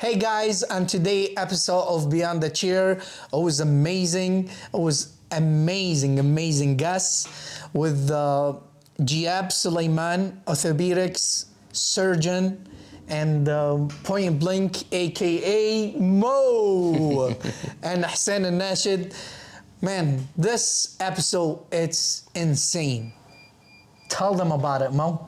Hey guys, on today's episode of Beyond the Chair, it was amazing. It was amazing guests with Jiab Suleiman, orthopedics surgeon, and Point Blank, aka Mo, and Hassan and Nashid. Man, this episode, it's insane. Tell them about it, Mo.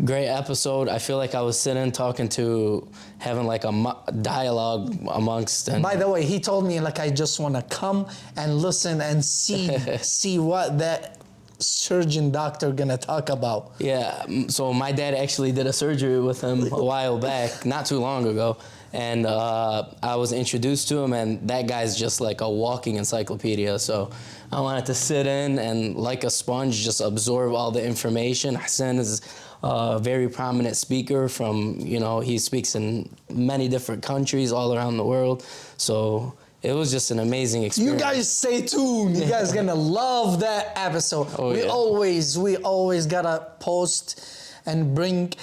Great episode. I feel like I was having like a dialogue amongst. And by the way, he told me like I just want to come and listen and see what that surgeon doctor gonna talk about. Yeah. So my dad actually did a surgery with him a while back, not too long ago, and I was introduced to him, and that guy's just like a walking encyclopedia. So I wanted to sit in and, like a sponge, just absorb all the information. Hassan is a very prominent speaker he speaks in many different countries all around the world. So it was just an amazing experience. You guys stay tuned. You guys gonna love that episode. We always gotta post and bring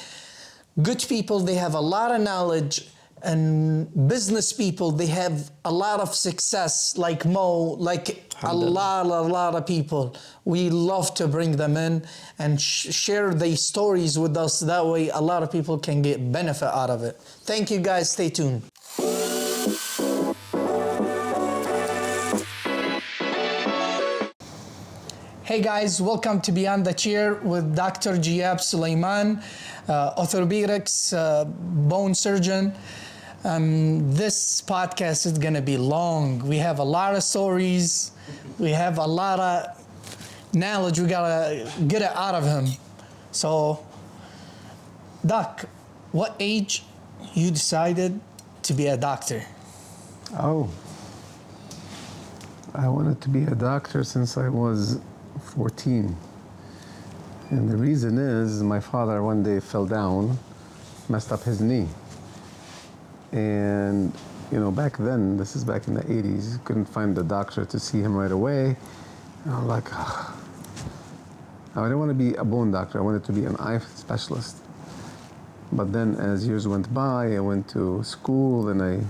good people. They have a lot of knowledge, and business people, they have a lot of success, like Mo, like a lot of people. We love to bring them in and share their stories with us. That way a lot of people can get benefit out of it. Thank you guys, stay tuned. Hey guys, welcome to Beyond the Chair with Dr. Jiab Suleiman, orthopedics, bone surgeon. This podcast is gonna be long. We have a lot of stories. We have a lot of knowledge. We gotta get it out of him. So, Doc, what age you decided to be a doctor? Oh, I wanted to be a doctor since I was 14. And the reason is my father one day fell down, messed up his knee. And, back then, this is back in the 80s, couldn't find the doctor to see him right away. And I'm like, I didn't want to be a bone doctor. I wanted to be an eye specialist. But then as years went by, I went to school and I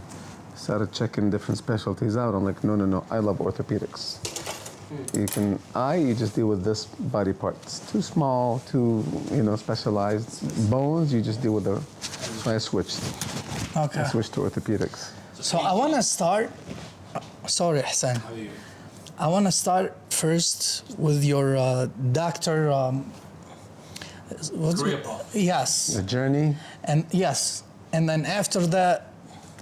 started checking different specialties out. I'm like, no, I love orthopedics. You just deal with this body part. It's too small, too, specialized. Bones, you just deal with the, so I switched. Okay. I switched to orthopedics. So I want to start, sorry Hassan. I want to start first with your doctor, career path. Yes. The journey. And yes, and then after that,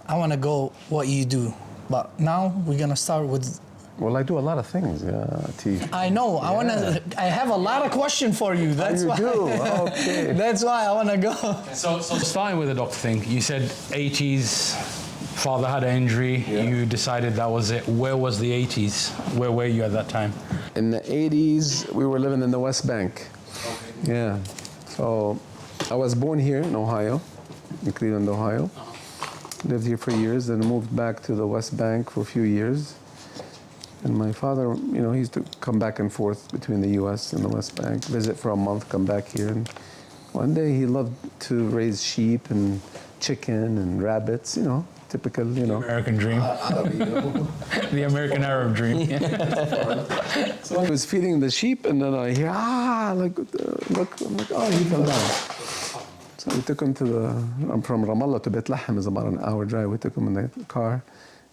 I want to go what you do. But now we're going to start with. Well, I do a lot of things, T. I know. Yeah. I have a lot of questions for you. That's why. You do? Okay. That's why I want to go. So starting with the doctor thing, you said 80s, father had an injury, You decided that was it. Where was the 80s? Where were you at that time? In the 80s, we were living in the West Bank. Okay. Yeah. So I was born here in Ohio, in Cleveland, Ohio. Lived here for years, then moved back to the West Bank for a few years. And my father, he used to come back and forth between the U.S. and the West Bank, visit for a month, come back here. And one day he loved to raise sheep and chicken and rabbits, typical, American dream. The American Arab dream. So I was feeding the sheep, and then I hear, look, I'm like, oh, he fell down. So we took him I'm from Ramallah to Beit Lahem, is about an hour drive. We took him in the car,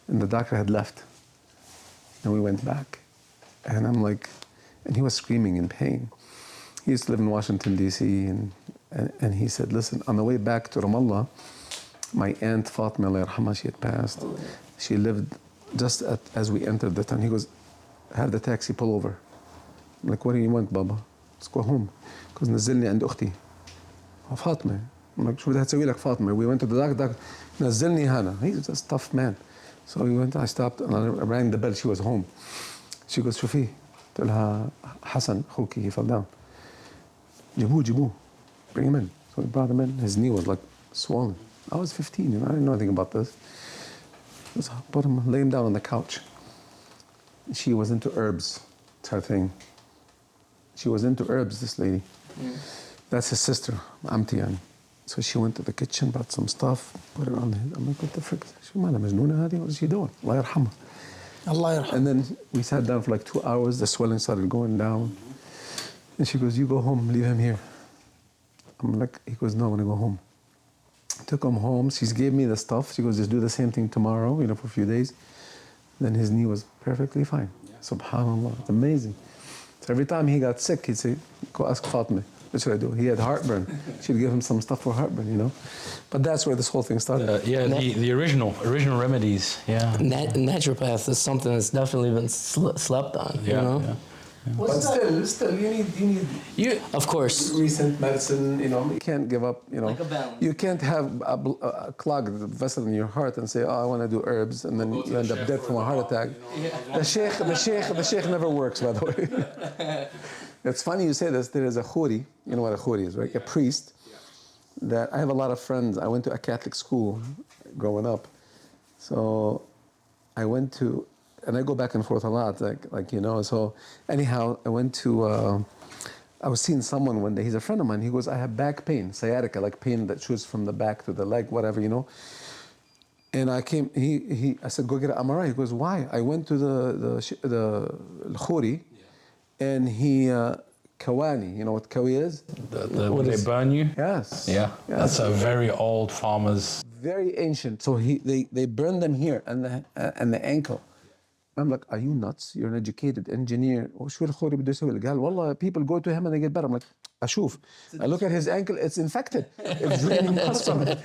and the doctor had left. And we went back, and I'm like, and he was screaming in pain. He used to live in Washington, D.C., and he said, listen, on the way back to Ramallah, my aunt Fatima, Allah yarhamha, she had passed. She lived just as we entered the town. He goes, have the taxi pull over. I'm like, what do you want, Baba? Let's go home. He goes, نزلني عند أختي. Fatima. I'm like, شو بدها تسوي لك Fatima? We went to the doctor, نزلني هنا. He's just a tough man. So we went, I stopped, and I rang the bell. She was home. She goes, شو فيه? قلت لها, Hassan, أخوكي, he fell down. جيبوه. Bring him in. So we brought him in. His knee was like swollen. I was 15, I didn't know anything about this. Just put him, lay him down on the couch. She was into herbs. It's her thing. She was into herbs, this lady. That's his sister, Amtian. So she went to the kitchen, brought some stuff, put it on the head. I'm like, what the frick? She مالها مجنونة هذه? What is she doing? الله يرحمها. Allah yarham. And then we sat down for like 2 hours. The swelling started going down. And she goes, you go home, leave him here. I'm like, he goes, no, I want to go home. Took him home. She gave me the stuff. She goes, just do the same thing tomorrow, for a few days. Then his knee was perfectly fine. Subhanallah, it's amazing. So every time he got sick, he'd say, go ask Fatima. What should I do? He had heartburn. She'd give him some stuff for heartburn, But that's where this whole thing started. The original remedies. Yeah. Naturopath is something that's definitely been slept on. Yeah. But still, you need Of course. recent medicine, you can't give up, Like a balance. You can't have a clogged vessel in your heart and say, I want to do herbs, and then you end up dead from a heart attack. The sheikh never works, by the way. It's funny you say this. There is a khuri, you know what a khuri is, right? A priest. That I have a lot of friends. I went to a Catholic school growing up. So I went to, and I go back and forth a lot, so anyhow, I went to, I was seeing someone one day, he's a friend of mine, he goes, I have back pain, sciatica, like pain that shoots from the back to the leg, whatever, And I came, I said, go get an MRI. He goes, why? I went to the khuri, and he, kawani, you know what kawi is? Would they burn you? Yes. Yeah. Yes. That's a very old farmer's. Very ancient. So they burn them here and the ankle. I'm like, are you nuts? You're an educated engineer. وشو الخوري بده يسوي؟ قال والله people go to him and they get better. I'm like, أشوف. I look at his ankle, it's infected. It's draining blood from it.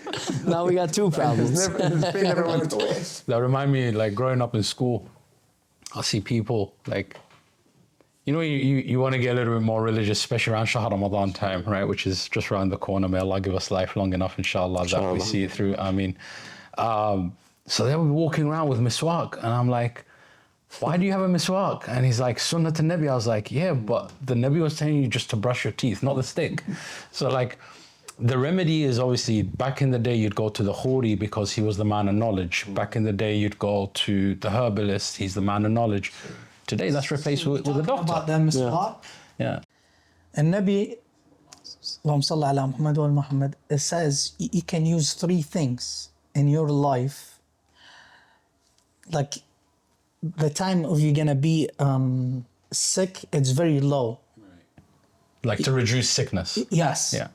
Now we got two problems. His pain never went away. That remind me, like growing up in school, I see people like, you want to get a little bit more religious, especially around Shahr Ramadan time, right? Which is just around the corner. May Allah give us life long enough, inshallah, that we see it through. So they were walking around with miswak, and I'm like, why do you have a miswak? And he's like, Sunnat al-Nabi. I was like, yeah, but the Nabi was telling you just to brush your teeth, not the stick. So like, the remedy is obviously, back in the day, you'd go to the khuri because he was the man of knowledge. Back in the day, you'd go to the herbalist, he's the man of knowledge. Today, that's replaced with a doctor. About the miswak. Yeah. And Nabi, Allahumma salli ala Muhammad wa Muhammad, it says you can use 3 things in your life. Like, the time of you gonna be sick, it's very low. Right. Like to reduce sickness. Yes. Yeah.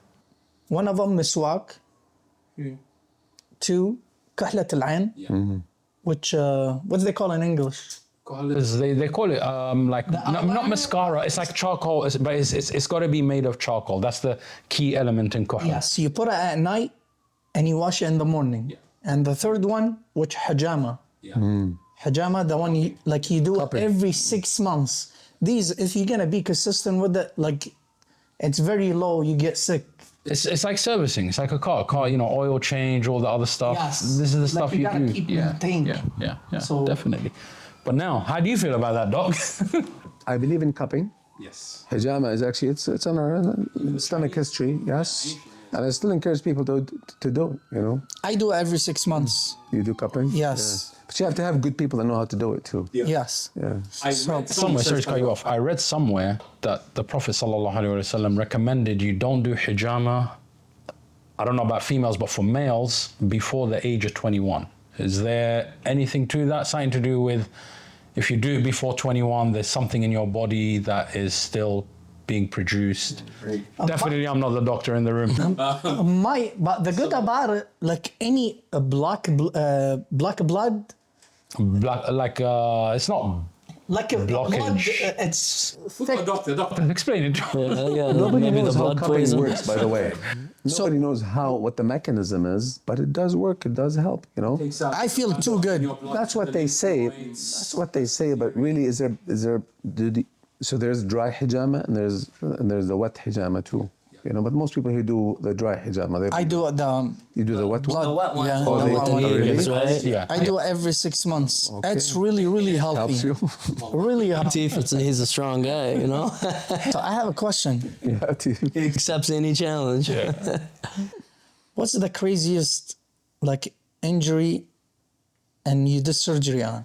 One of them, miswak. 2, kahlat al-ain, which, what do they call in English? They call it not mascara. It's like charcoal, but it's got to be made of charcoal. That's the key element in kuhl. Yes, you put it at night and you wash it in the morning. Yeah. And the third one, which hajama. Yeah. Hajama, the one you do it every 6 months. These, if you're gonna be consistent with it, it's very low, you get sick. It's like servicing. It's like a car, oil change, all the other stuff. Yes. This is the stuff you gotta do. keep maintained. Yeah. So, definitely. But now, how do you feel about that, Doc? I believe in cupping. Yes. Hijama is actually, it's on our Islamic history, yes. And I still encourage people to do it, I do it every 6 months. You do cupping? Yes. Yeah. But you have to have good people that know how to do it too. Yeah. Yes. Yeah. Somewhere, sorry to cut you off. I read somewhere that the Prophet ﷺ recommended you don't do hijama, I don't know about females, but for males, before the age of 21. Is there anything to that? Something to do with, if you do it before 21, there's something in your body that is still being produced. Definitely, I'm not the doctor in the room. But the good about it, like any black blood, it's not like a blood, blockage. it's thick. Doctor, explain it. Nobody maybe knows the how blood cupping poison. works, by the way. Nobody knows what the mechanism is, but it does work. It does help. I feel too good. That's what they say. That's what they say. But really, is there? So there's dry hijama and there's the wet hijama too. But most people here do the dry hijama. I do You do the wet blood. The wet one. Yeah. Oh, The they- one oh, with the really? needles, right? Yeah. I do it every 6 months. It's really, really healthy. Helps you. Really healthy. He's a strong guy, So I have a question. Yeah, He accepts any challenge. What's the craziest injury and you did surgery on?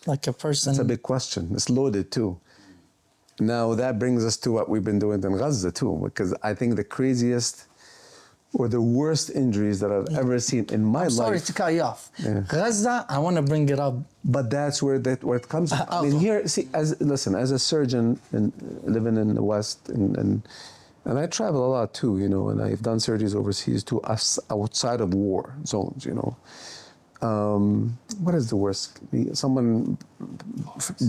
Like a person. It's a big question. It's loaded too. Now that brings us to what we've been doing in Gaza too, because I think the craziest were the worst injuries that I've ever seen in my life. Sorry to cut you off. Gaza, I want to bring it up. But that's where it comes from. I mean, here, see, as a surgeon and living in the West, and I travel a lot too, you know, and I've done surgeries overseas too, outside of war zones, you know. What is the worst? Someone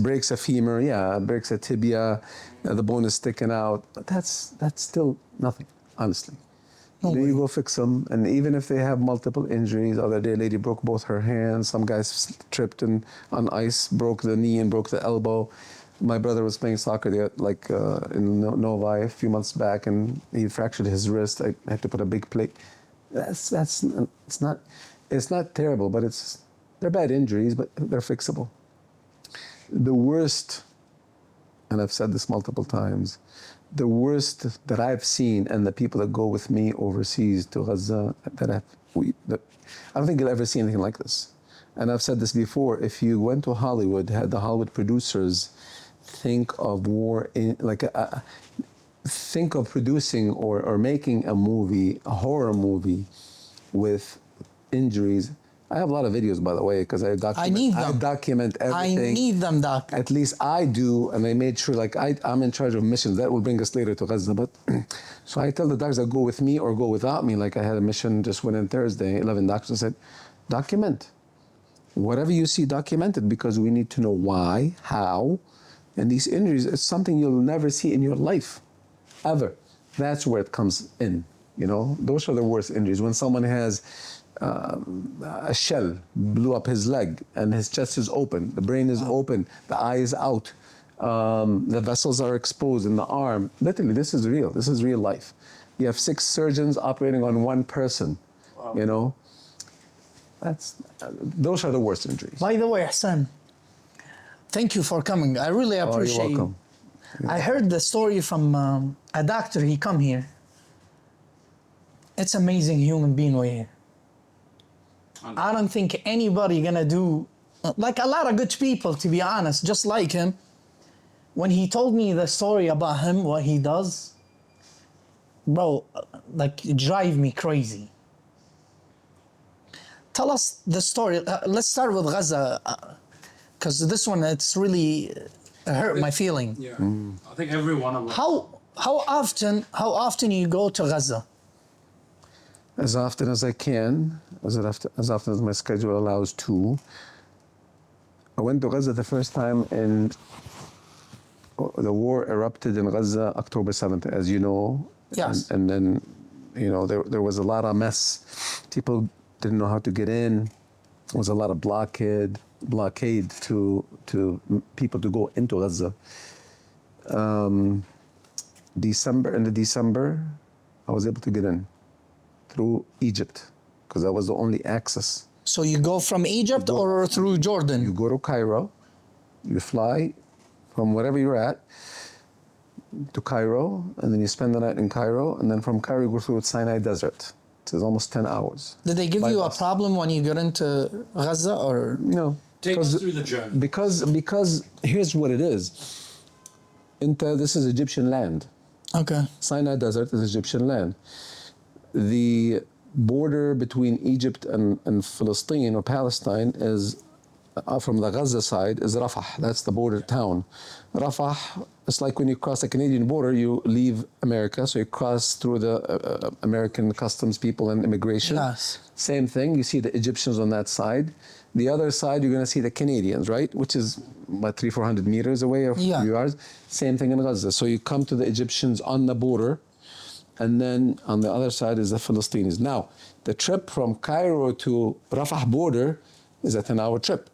breaks a femur, breaks a tibia, the bone is sticking out. But that's still nothing, honestly. Then you go fix them, and even if they have multiple injuries, other day a lady broke both her hands, some guys tripped on ice, broke the knee and broke the elbow. My brother was playing soccer there, in Novi a few months back, and he fractured his wrist. I had to put a big plate. It's not terrible, but they're bad injuries, but they're fixable. The worst, and I've said this multiple times, the worst that I've seen, and the people that go with me overseas to Gaza, I don't think you'll ever see anything like this. And I've said this before, if you went to Hollywood, had the Hollywood producers think of war, think of producing or making a movie, a horror movie with injuries. I have a lot of videos, by the way, because I document everything. I need them, Doc. At least I do, and I made sure, I'm in charge of missions. That will bring us later to Gaza. But so I tell the doctors that go with me or go without me. Like I had a mission just went in Thursday, 11 doctors said, document. Whatever you see, document it, because we need to know why, how, and these injuries, it's something you'll never see in your life, ever. That's where it comes in, you know? Those are the worst injuries. When someone has a shell blew up his leg and his chest is open, the brain is open, the eye is out, the vessels are exposed in the arm. Literally, this is real. This is real life. You have 6 surgeons operating on one person, you know? Those are the worst injuries. By the way, Hassan, thank you for coming. I really appreciate you're welcome. you. I heard the story from a doctor. He come here. It's amazing human being we're here. I don't think anybody gonna do, like a lot of good people, to be honest, just like him. When he told me the story about him, what he does, bro, it drive me crazy. Tell us the story. Let's start with Gaza, because this one, it's really hurt my feeling. Yeah, I think every one of us. How often you go to Gaza? As often as I can, as often as my schedule allows to. I went to Gaza the first time the war erupted in Gaza October 7th, as you know. Yes. And then, you know, there was a lot of mess. People didn't know how to get in. There was a lot of blockade to people to go into Gaza. In December, I was able to get in through Egypt, because that was the only access. So you go from Egypt or through Jordan? You go to Cairo, you fly from wherever you're at to Cairo, and then you spend the night in Cairo, and then from Cairo you go through the Sinai Desert. It's almost 10 hours. Did they give you a problem when you got into Gaza, or? No. Take us through the journey. Because here's what it is. This is Egyptian land. Okay. Sinai Desert is Egyptian land. The border between Egypt and Palestine or Palestine is, from the Gaza side, is Rafah. That's the border town. Rafah, it's like when you cross the Canadian border, you leave America, so you cross through the American customs people and immigration. Yes. Same thing, you see the Egyptians on that side. The other side, you're going to see the Canadians, right? Which is about 300-400 meters away, or a few yards. Same thing in Gaza. So you come to the Egyptians on the border, and then on the other side is the Philistines. Now, the trip from Cairo to Rafah border is a 10-hour trip.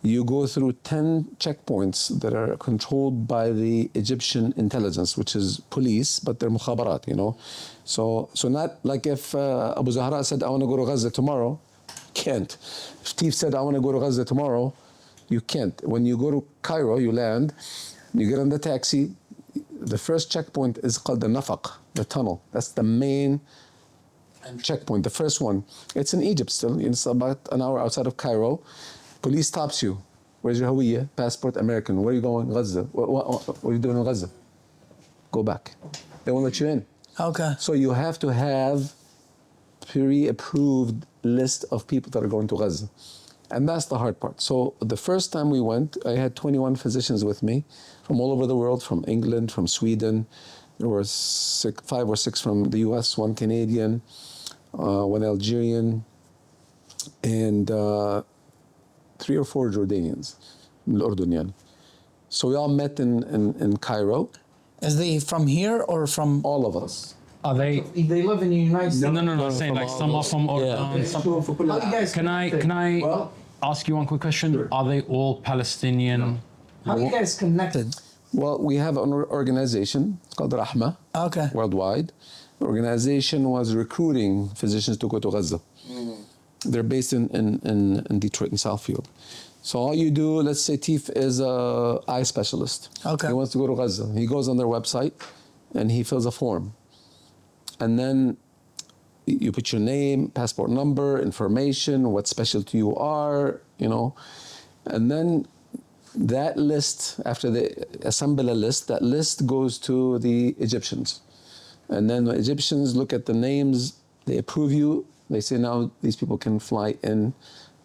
You go through 10 checkpoints that are controlled by the Egyptian intelligence, which is police, but they're mukhabarat, you know. So not like if Abu Zahra said, I want to go to Gaza tomorrow, can't. If Steve said, I want to go to Gaza tomorrow, you can't. When you go to Cairo, you land, you get on the taxi. The first checkpoint is called the Nafaq, the tunnel. That's the main checkpoint, the first one. It's in Egypt still. It's about an hour outside of Cairo. Police stops you. Where's your Hawiyya? Passport, American. Where are you going? Gaza. What are you doing in Gaza? Go back. They won't let you in. Okay. So you have to have pre-approved list of people that are going to Gaza. And that's the hard part. So the first time we went, I had 21 physicians with me from all over the world, from England, from Sweden. There were 5 or 6 from the US, 1 Canadian, 1 Algerian, and 3 or 4 Jordanians, Urdunian. So we all met in Cairo. Is they from here or from? All of us. Are they? They live in the United States. No. I'm saying like some are from Jordan. Can I ask you one quick question? Sure. Are they all Palestinian? How are you guys connected? Well, we have an organization called Rahma Worldwide. The organization was recruiting physicians to go to Gaza. They're based in Detroit, in Southfield. So all you do, let's say Tif is an eye specialist. Okay. He wants to go to Gaza. He goes on their website and he fills a form. And then you put your name, passport number, information, what specialty you are, and then that list, after they assemble a list, that list goes to the Egyptians. And then the Egyptians look at the names, they approve you, they say now these people can fly in,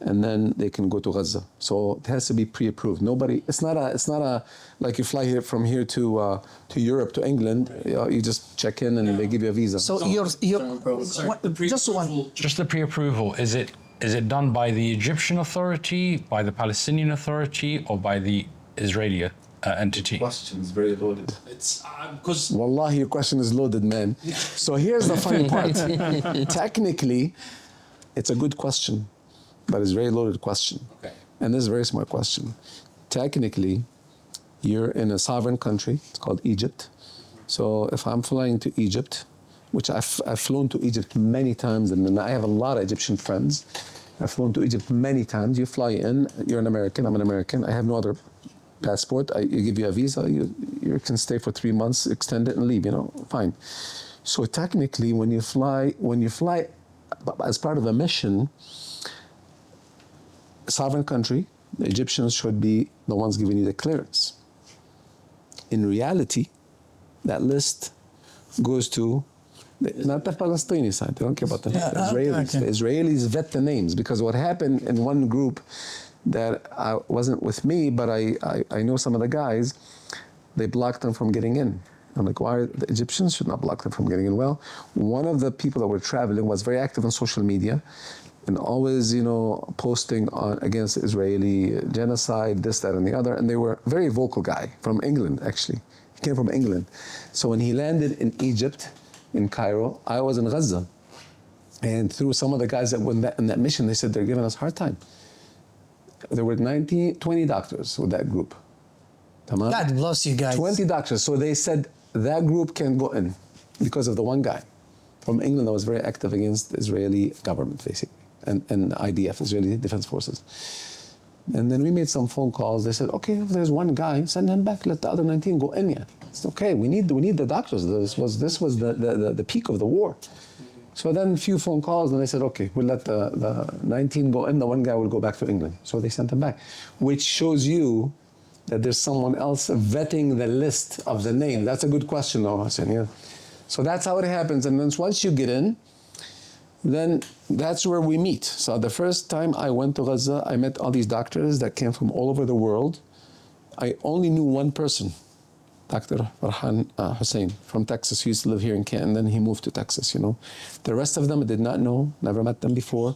and then they can go to Gaza. So it has to be pre-approved. It's not a like you fly here from here to Europe, to England, you just check in and they give you a visa. So Just the pre-approval, is it done by the Egyptian authority, by the Palestinian authority, or by the Israeli entity? Question is very loaded. It's because Wallahi, your question is loaded, man. So here's the funny part. Technically, it's a good question, but it's a very loaded question. Okay. And this is a very smart question. Technically, you're in a sovereign country. It's called Egypt. So if I'm flying to Egypt, which I've flown to Egypt many times, and I have a lot of Egyptian friends. I've flown to Egypt many times. You fly in, you're an American, I'm an American. I have no other passport. You give you a visa, you can stay for 3 months, extend it and leave, fine. So technically, when you fly as part of a mission, sovereign country, the Egyptians should be the ones giving you the clearance. In reality, that list goes to not the Palestinian side. They don't care about the Israelis. Okay. The Israelis vet the names, because what happened in one group that wasn't with me, but I know some of the guys, they blocked them from getting in. I'm like, why? The Egyptians should not block them from getting in. Well, one of the people that were traveling was very active on social media and always, posting against Israeli genocide, this, that, and the other. And they were a very vocal guy from England, actually. He came from England. So when he landed in Egypt, in Cairo, I was in Gaza. And through some of the guys that were in that mission, they said they're giving us a hard time. There were 20 doctors with that group. Tamam? God bless you guys. 20 doctors. So they said that group can go in because of the one guy from England that was very active against the Israeli government, basically, and IDF, Israeli Defense Forces. And then we made some phone calls. They said, okay, if there's one guy, send him back. Let the other 19 go in. Yeah, it's okay. We need the doctors. This was the peak of the war. So then a few phone calls, and they said, okay, we'll let the 19 go in. The one guy will go back to England. So they sent him back, which shows you that there's someone else vetting the list of the name. That's a good question, though, Hassan. Yeah. So that's how it happens. And then once you get in, then that's where we meet. So the first time I went to Gaza, I met all these doctors that came from all over the world. I only knew one person, Dr. Farhan Hussein from Texas. He used to live here in Canton, then he moved to Texas, The rest of them I did not know, never met them before.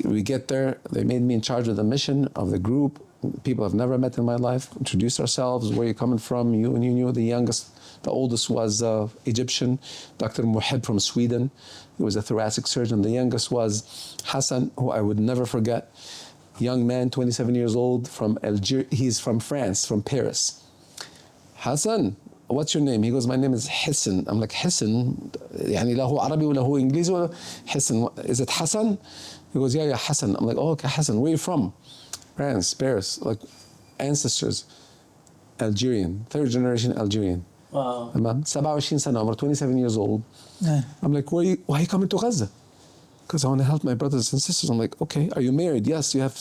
We get there, they made me in charge of the mission, of the group. People I've never met in my life. Introduced ourselves, where you're coming from, you knew the youngest. The oldest was Egyptian, Dr. Muhib from Sweden. He was a thoracic surgeon. The youngest was Hassan, who I would never forget. Young man, 27 years old, from Algeria. He's from France, from Paris. Hassan, what's your name? He goes, my name is Hassan. I'm like, Hassan? يعني لا هو عربي ولا هو إنجليزي ولا Hassan? Is it Hassan? He goes, yeah, Hassan. I'm like, oh, okay, Hassan, where are you from? France, Paris, like ancestors, Algerian, 3rd generation Algerian. wow. 27 سنة, I'm 27 years old. Yeah. I'm like, why are you coming to Gaza? Because I want to help my brothers and sisters. I'm like, okay, are you married? Yes, you have.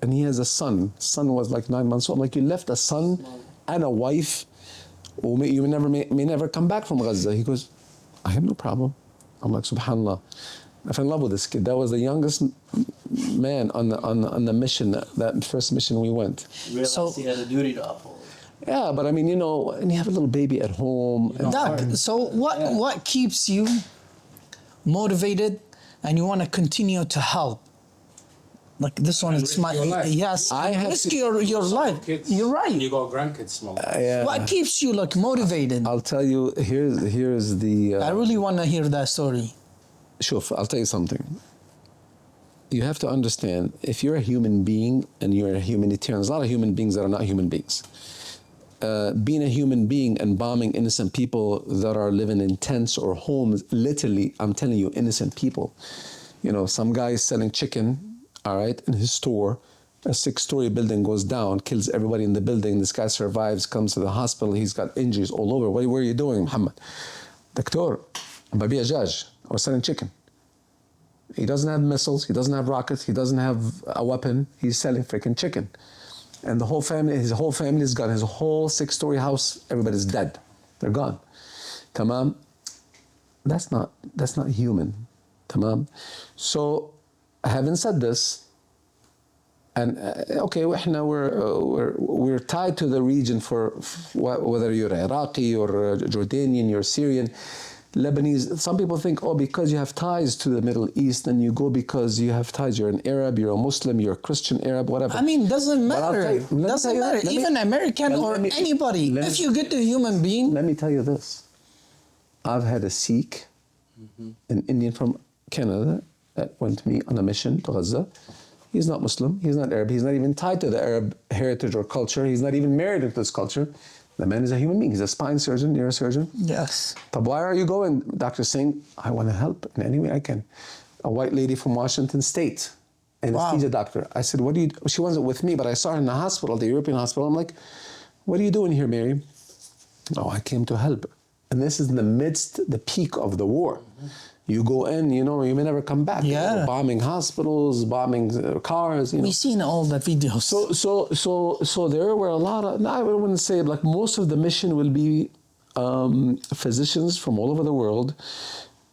And he has a son. Son was like 9 months old. I'm like, you left a son and a wife, or you may never come back from Gaza. He goes, I have no problem. I'm like, subhanallah. I fell in love with this kid. That was the youngest man on the mission, that first mission we went. So he had a duty to uphold. Yeah, but I mean, you know, and you have a little baby at home. Doc, so what keeps you motivated and you want to continue to help? Like this one, it's my yes. I have risk your life. You're right. You got grandkids small. Yeah. What keeps you like motivated? I'll tell you. Here's the. I really want to hear that story. Sure, I'll tell you something. You have to understand, if you're a human being and you're a humanitarian, there's a lot of human beings that are not human beings. Being a human being and bombing innocent people that are living in tents or homes, literally, I'm telling you, innocent people. You know, some guy is selling chicken, all right, in his store. A 6-story building goes down, kills everybody in the building. This guy survives, comes to the hospital. He's got injuries all over. What are you doing, Muhammad? Doctor, ببيع دجاج. Or selling chicken. He doesn't have missiles, he doesn't have rockets, he doesn't have a weapon, he's selling freaking chicken. And the whole family, his whole family is gone. His whole 6-story house, everybody's dead. They're gone. Tamam? That's not human. Tamam? So, having said this, and okay, we're tied to the region for whether you're Iraqi or Jordanian, you're Syrian, Lebanese. Some people think, oh, because you have ties to the Middle East, and you go because you have ties. You're an Arab, you're a Muslim, you're a Christian Arab, whatever. I mean, doesn't matter. Doesn't matter. Let me- Even American or anybody. If you get a human being. Let me tell you this. I've had a Sikh, an Indian from Canada, that went to me on a mission to Gaza. He's not Muslim, he's not Arab, he's not even tied to the Arab heritage or culture, he's not even married into this culture. The man is a human being, he's a spine surgeon, neurosurgeon. Yes. But why are you going, Dr. Singh? I want to help in any way I can. A white lady from Washington State, anesthesia doctor. I said, what do you do? She wasn't with me, but I saw her in the hospital, the European hospital. I'm like, what are you doing here, Mary? Oh, I came to help. And this is in the midst, the peak of the war. You go in, you know, you may never come back. Yeah. You know, bombing hospitals, bombing cars. You know. We've seen all the videos. So there were a lot of, I wouldn't say, like most of the mission will be physicians from all over the world.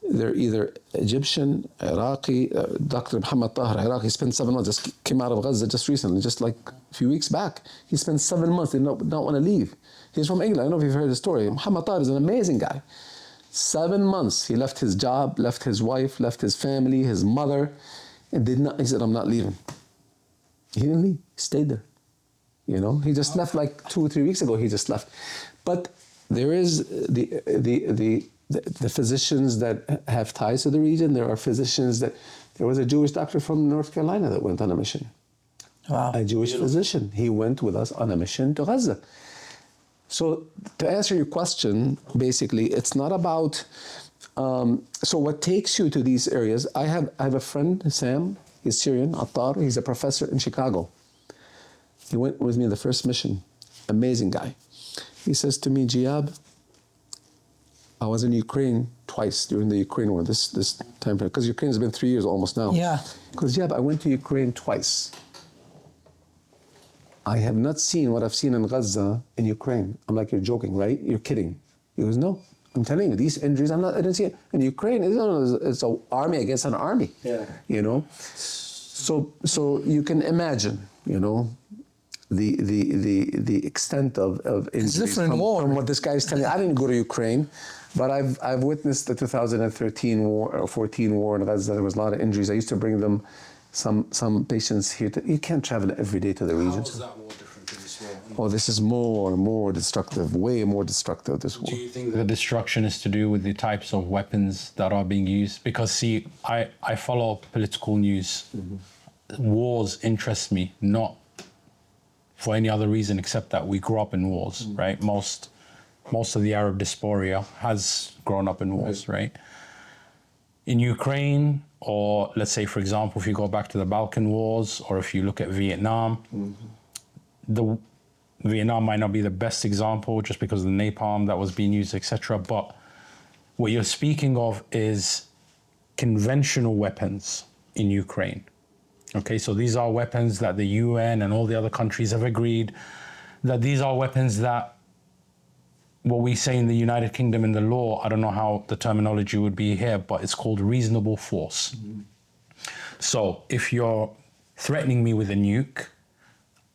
They're either Egyptian, Iraqi. Dr. Muhammad Tahir, Iraqi, spent 7 months, just came out of Gaza just recently, just like a few weeks back. He spent 7 months, did not want to leave. He's from England. I don't know if you've heard the story. Muhammad Tahir is an amazing guy. 7 months, he left his job, left his wife, left his family, his mother, and did not, he said, I'm not leaving. He didn't leave, he stayed there. You know, he just left like 2 or 3 weeks ago, he just left. But there is the physicians that have ties to the region. There are physicians that, there was a Jewish doctor from North Carolina that went on a mission. Wow. A Jewish physician. He went with us on a mission to Gaza. So to answer your question, basically, it's not about, so what takes you to these areas, I have a friend, Sam, he's Syrian, Attar, he's a professor in Chicago. He went with me the first mission, amazing guy. He says to me, Jiab, I was in Ukraine twice during the Ukraine war, this time period, because Ukraine has been 3 years almost now. Yeah. Because Jiab, I went to Ukraine twice. I have not seen what I've seen in Gaza in Ukraine. I'm like, you're joking, right? You're kidding. He goes, no, I'm telling you, these injuries, I didn't see it. In Ukraine, it's an army against an army, you know? So you can imagine, you know, the extent of injuries different war. from what this guy is telling me. I didn't go to Ukraine, but I've witnessed the 2013 war or 14 war in Gaza. There was a lot of injuries. I used to bring them some patients here. You can't travel every day to the region. How is that war different to this war? Oh, this is more destructive, way more destructive, this war. Do you think the destruction is to do with the types of weapons that are being used? Because see, I follow political news. Wars interest me, not for any other reason except that we grew up in wars, right? Most of the Arab diaspora has grown up in wars, right? In Ukraine, or let's say, for example, if you go back to the Balkan Wars, or if you look at Vietnam, the Vietnam might not be the best example just because of the napalm that was being used, etc. But what you're speaking of is conventional weapons in Ukraine. Okay, so these are weapons that the UN and all the other countries have agreed that these are weapons that what we say in the United Kingdom in the law, I don't know how the terminology would be here, but it's called reasonable force. So if you're threatening me with a nuke,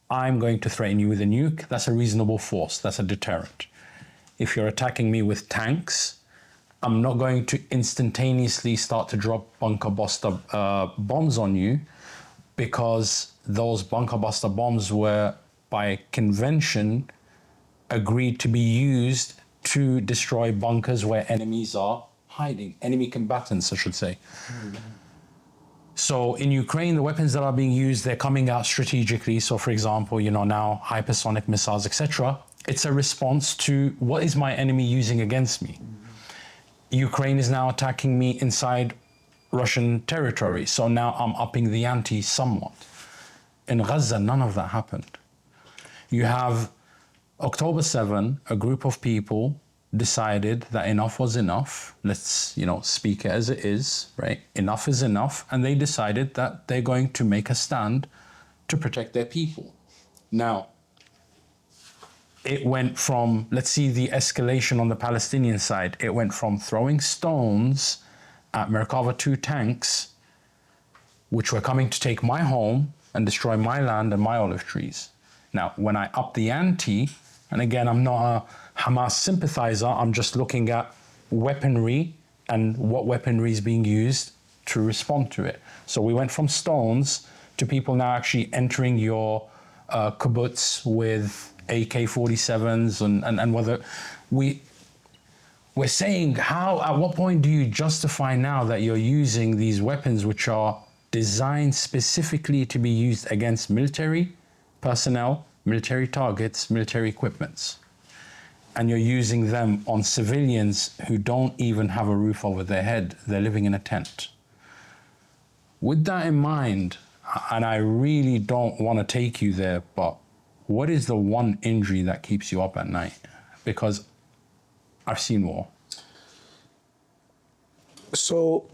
I'm going to threaten you with a nuke. That's a reasonable force. That's a deterrent. If you're attacking me with tanks, I'm not going to instantaneously start to drop bunker buster bombs on you, because those bunker buster bombs were, by convention, agreed to be used to destroy bunkers where enemies are hiding, enemy combatants, I should say. So in Ukraine, the weapons that are being used, they're coming out strategically. So for example, now hypersonic missiles, etc. It's a response to what is my enemy using against me. Ukraine is now attacking me inside Russian territory. So now I'm upping the ante somewhat. In Gaza, none of that happened. You have October 7, a group of people decided that enough was enough. Let's, speak it as it is, right? Enough is enough. And they decided that they're going to make a stand to protect their people. Now, it went from, let's see the escalation on the Palestinian side. It went from throwing stones at Merkava 2 tanks, which were coming to take my home and destroy my land and my olive trees. Now, when I up the ante, and again, I'm not a Hamas sympathizer, I'm just looking at weaponry and what weaponry is being used to respond to it. So we went from stones to people now actually entering your kibbutz with AK-47s and whether we're saying at what point do you justify now that you're using these weapons which are designed specifically to be used against military personnel, military targets, military equipments, and you're using them on civilians who don't even have a roof over their head, they're living in a tent. With that in mind, and I really don't want to take you there, but what is the one injury that keeps you up at night? Because I've seen war. So,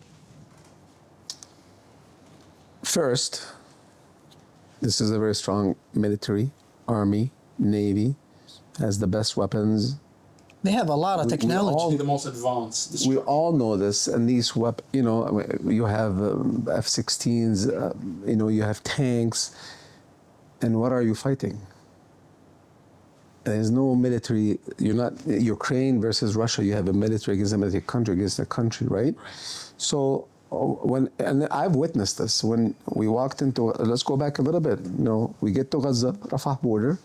first, this is a very strong military, army, navy, has the best weapons. They have a lot of technology. The most advanced. We all know this, and these weapons, you have F-16s, you have tanks, and what are you fighting? There's no military. You're not Ukraine versus Russia. You have a military against a military country against a country, right? So and I've witnessed this when we walked into. Let's go back a little bit. We get to Gaza, Rafah border.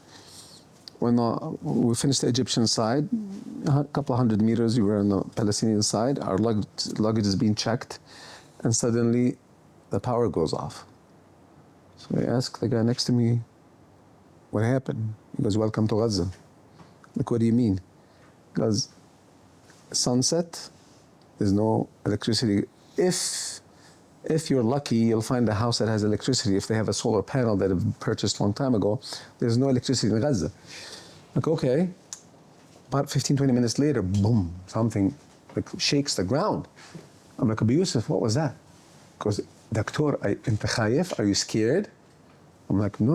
When we finished the Egyptian side, a couple of 100 meters, we were on the Palestinian side. Our luggage is being checked, and suddenly the power goes off. So I asked the guy next to me, "What happened?" He goes, "Welcome to Gaza." Like, what do you mean? Because sunset, there's no electricity. If you're lucky, you'll find a house that has electricity. If they have a solar panel that have purchased a long time ago, there's no electricity in Gaza. Like, okay. About 15, 20 minutes later, boom, something like shakes the ground. I'm like, Abu Yusuf, what was that? Because, Doctor, أنت خايف? Are you scared? I'm like, no.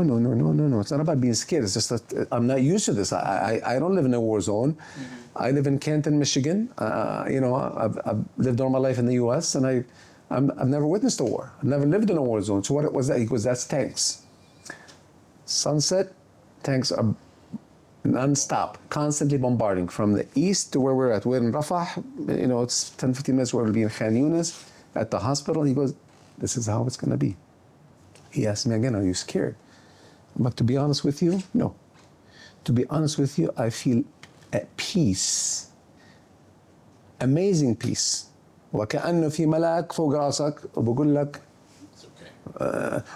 It's not about being scared. It's just that I'm not used to this. I don't live in a war zone. Mm-hmm. I live in Canton, Michigan. I've lived all my life in the U.S. and I've never witnessed a war. I've never lived in a war zone. So what was that? He goes, that's tanks. Sunset, tanks are non-stop, constantly bombarding from the east to where we're at. We're in Rafah. It's 10, 15 minutes where we'll be in Khan Yunis at the hospital. He goes, this is how it's going to be. He asked me again, are you scared? But to be honest with you, no. To be honest with you, I feel at peace. Amazing peace. وكأنه في ملاك فوق راسك وبقول لك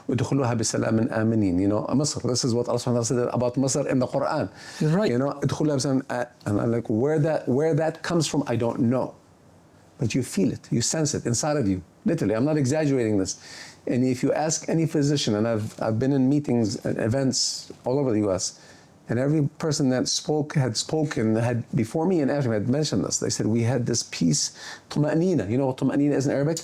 ادخلوها بسلام آمنين. Misr, this is what Allah subhanahu wa ta'ala said about Misr in the Quran. You're right. ادخلوها بسلام, and I'm like, where that comes from, I don't know. But you feel it, you sense it inside of you. Literally, I'm not exaggerating this. And if you ask any physician, and I've been in meetings and events all over the U.S., and every person that had spoken before me and after me had mentioned this. They said we had this peace, طمأنينة. You know what طمأنينة is in Arabic?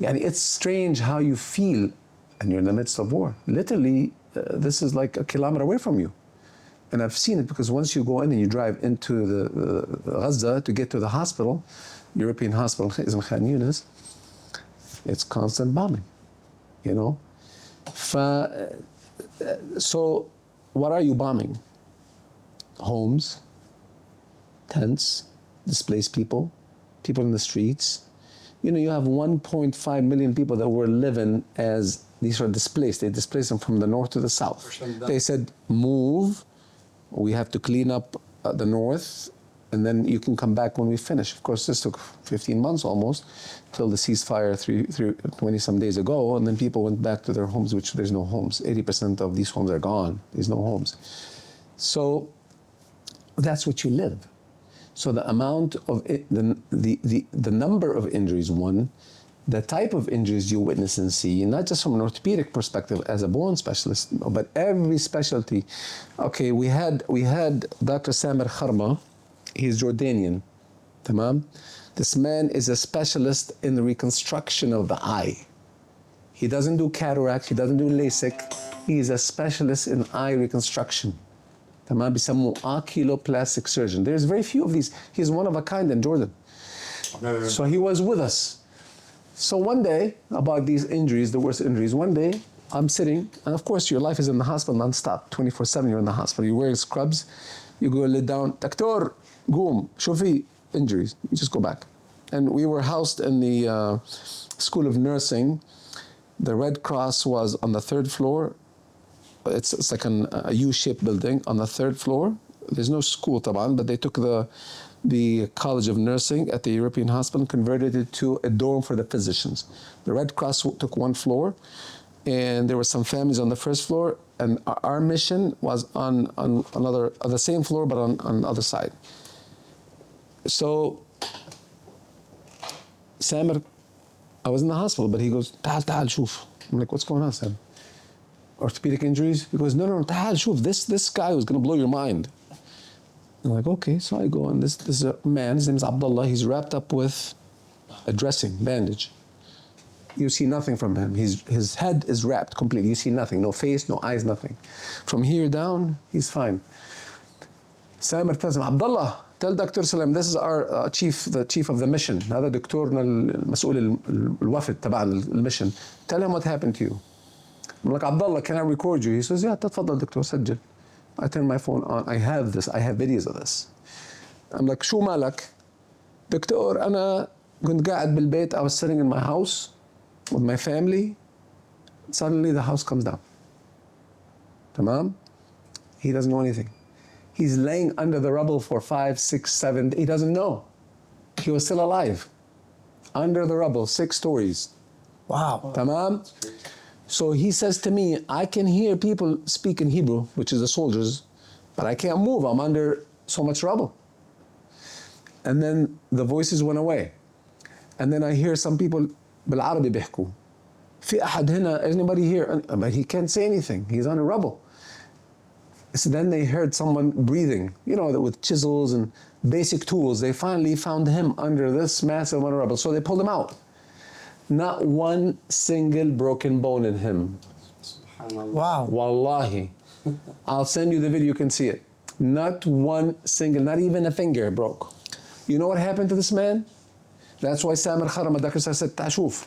It's strange how you feel, and you're in the midst of war. Literally, this is like a kilometer away from you. And I've seen it because once you go in and you drive into the Gaza to get to the hospital, European hospital in Khan Yunis, it's constant bombing, you know. So what are you bombing? Homes, tents, displaced people, people in the streets. You know, you have 1.5 million people that were living as these are displaced. They displaced them from the north to the south. They said, move. We have to clean up the north, and then you can come back when we finish. Of course, this took 15 months almost, till the ceasefire 20 some days ago, and then people went back to their homes, which there's no homes. 80% of these homes are gone. There's no homes. So that's what you live. So the amount of the number of injuries, one, the type of injuries you witness and see, not just from an orthopedic perspective as a bone specialist, but every specialty. Okay, we had Dr. Samer Kharma. He's Jordanian. Tamam? This man is a specialist in the reconstruction of the eye. He doesn't do cataract, he doesn't do LASIK. He is a specialist in eye reconstruction. تمام بيسموه oculoplastic surgeon. There's very few of these. He's one of a kind in Jordan. So he was with us. So one day, about these injuries, the worst injuries, one day I'm sitting, and of course your life is in the hospital non-stop, 24/7 you're in the hospital. You're wearing scrubs, you go lay down, Doctor, قوم, شو في injuries, you just go back. And we were housed in the School of Nursing. The Red Cross was on the 3rd floor. It's like a U-shaped building on the 3rd floor. There's no school, طبعا, but they took the College of Nursing at the European Hospital and converted it to a dorm for the physicians. The Red Cross took 1 floor, and there were some families on the 1st floor, and our mission was on the same floor, but on the other side. So Samer, I was in the hospital, but he goes, تعال شوف. I'm like, what's going on, Sam? Orthopedic injuries? He goes, no, تعال شوف. This guy was going to blow your mind. I'm like, okay. So I go, and this is a man, his name is Abdullah. He's wrapped up with a dressing, bandage. You see nothing from him. His head is wrapped completely. You see nothing, no face, no eyes, nothing. From here down, he's fine. Samer tells him, Abdullah, tell Dr. Salam, this is our the chief of the mission. هذا دكتورنا المسؤول الوفد تبع المشن. Tell him what happened to you. I'm like, Abdullah, can I record you? He says, yeah, تفضل دكتور سجل. I turn my phone on. I have videos of this. I'm like, شو مالك? دكتور, أنا كنت قاعد بالبيت. I was sitting in my house with my family. Suddenly the house comes down. تمام? He doesn't know anything. He's laying under the rubble for 5, 6, 7. He doesn't know. He was still alive. Under the rubble, 6 stories. Wow. Tamam? So he says to me, I can hear people speak in Hebrew, which is the soldiers, but I can't move. I'm under so much rubble. And then the voices went away. And then I hear some people بالعربي بيحكوا. في أحد هنا, anybody here? But he can't say anything. He's under rubble. So then they heard someone breathing, with chisels and basic tools. They finally found him under this massive amount of rubble. So they pulled him out. Not one single broken bone in him. Wow. Wallahi. I'll send you the video, you can see it. Not one single, not even a finger broke. You know what happened to this man? That's why Samer Kharma, Dr. said, تعال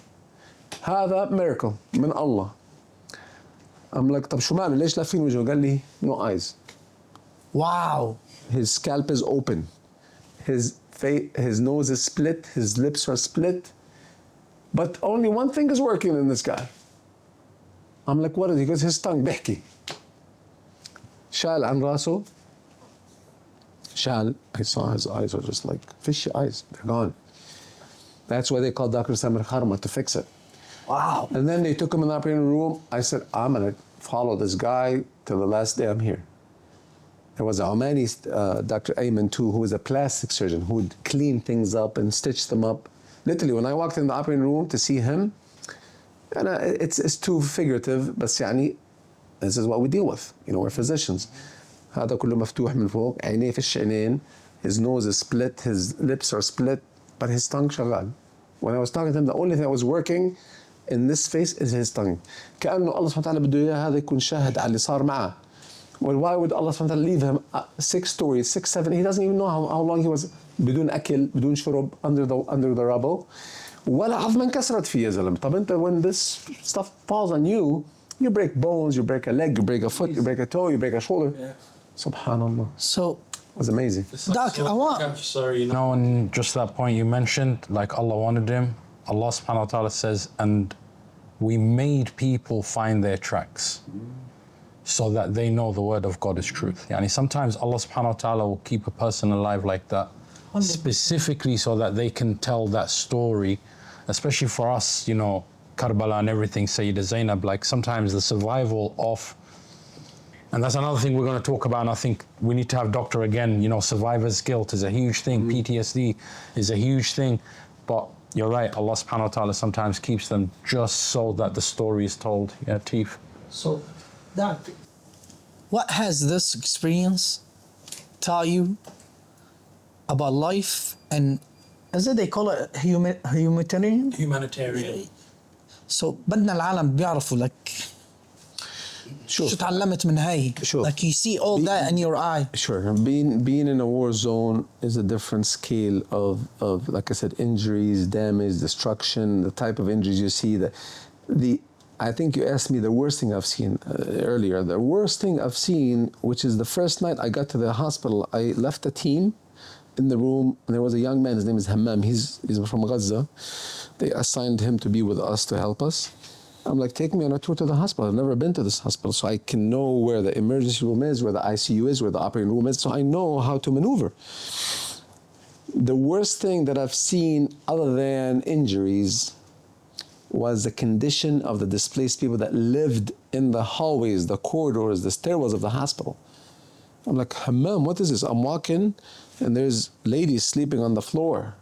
هذا miracle من الله. I'm like, طب شو ماله؟ ليش لافين وجهه؟ قال لي, no eyes. Wow. His scalp is open. His nose is split. His lips are split. But only one thing is working in this guy. I'm like, what is he? He goes, his tongue بيحكي. شال عن راسه. شال. I saw his eyes are just like fishy eyes. They're gone. That's why they called Dr. Samer Kharma to fix it. Wow. And then they took him in the operating room. I said, I'm going to follow this guy till the last day I'm here. There was a Omani, Dr. Ayman too, who was a plastic surgeon who would clean things up and stitch them up. Literally, when I walked in the operating room to see him, and it's too figurative, but يعني, this is what we deal with. We're physicians. هذا كله مفتوح من فوق, عينيه فيش عينين, his nose is split, his lips are split, but his tongue شغال. When I was talking to him, the only thing that was working in this face is his tongue. كأنه الله سبحانه وتعالى بده إياه هذا يكون شاهد على اللي صار معه. Well, why would Allah subhanahu wa ta'ala leave him 6 stories, 6, 7? He doesn't even know how long he was بدون أكل, بدون شرب, under the rubble. ولا عظما كسرت فيه يا زلمة. طب أنت when this stuff falls on you, you break bones, you break a leg, you break a foot, you break a toe, you break a shoulder. Yeah. Subhanallah. So it was amazing. Doc, I want. You know, and just that point you mentioned, like Allah wanted him. Allah subhanahu wa ta'ala says, and we made people find their tracks so that they know the word of God is truth. Yani sometimes Allah subhanahu wa ta'ala will keep a person alive like that, specifically so that they can tell that story, especially for us, you know, Karbala and everything, Sayyidah Zainab, like sometimes the survival of, and that's another thing we're going to talk about, and I think we need to have doctor again, you know, survivor's guilt is a huge thing, PTSD is a huge thing, but you're right, Allah subhanahu wa ta'ala sometimes keeps them just so that the story is told. Yeah, Teef. So, Doc, what has this experience taught you about life and, as they call it, humanitarian? Humanitarian. So بدنا العالم بيعرفوا like شو تعلمت من هاي. Like you see all that in your eye. Sure. Being in a war zone is a different scale of like I said, injuries, damage, destruction, the type of injuries you see. I think you asked me the worst thing I've seen earlier. The worst thing I've seen, which is the first night I got to the hospital, I left a team in the room, and there was a young man, his name is Hammam, he's from Gaza. They assigned him to be with us to help us. I'm like, take me on a tour to the hospital. I've never been to this hospital, so I can know where the emergency room is, where the ICU is, where the operating room is, so I know how to maneuver. The worst thing that I've seen other than injuries was the condition of the displaced people that lived in the hallways, the corridors, the stairwells of the hospital. I'm like, Hammam, what is this? I'm walking and there's ladies sleeping on the floor.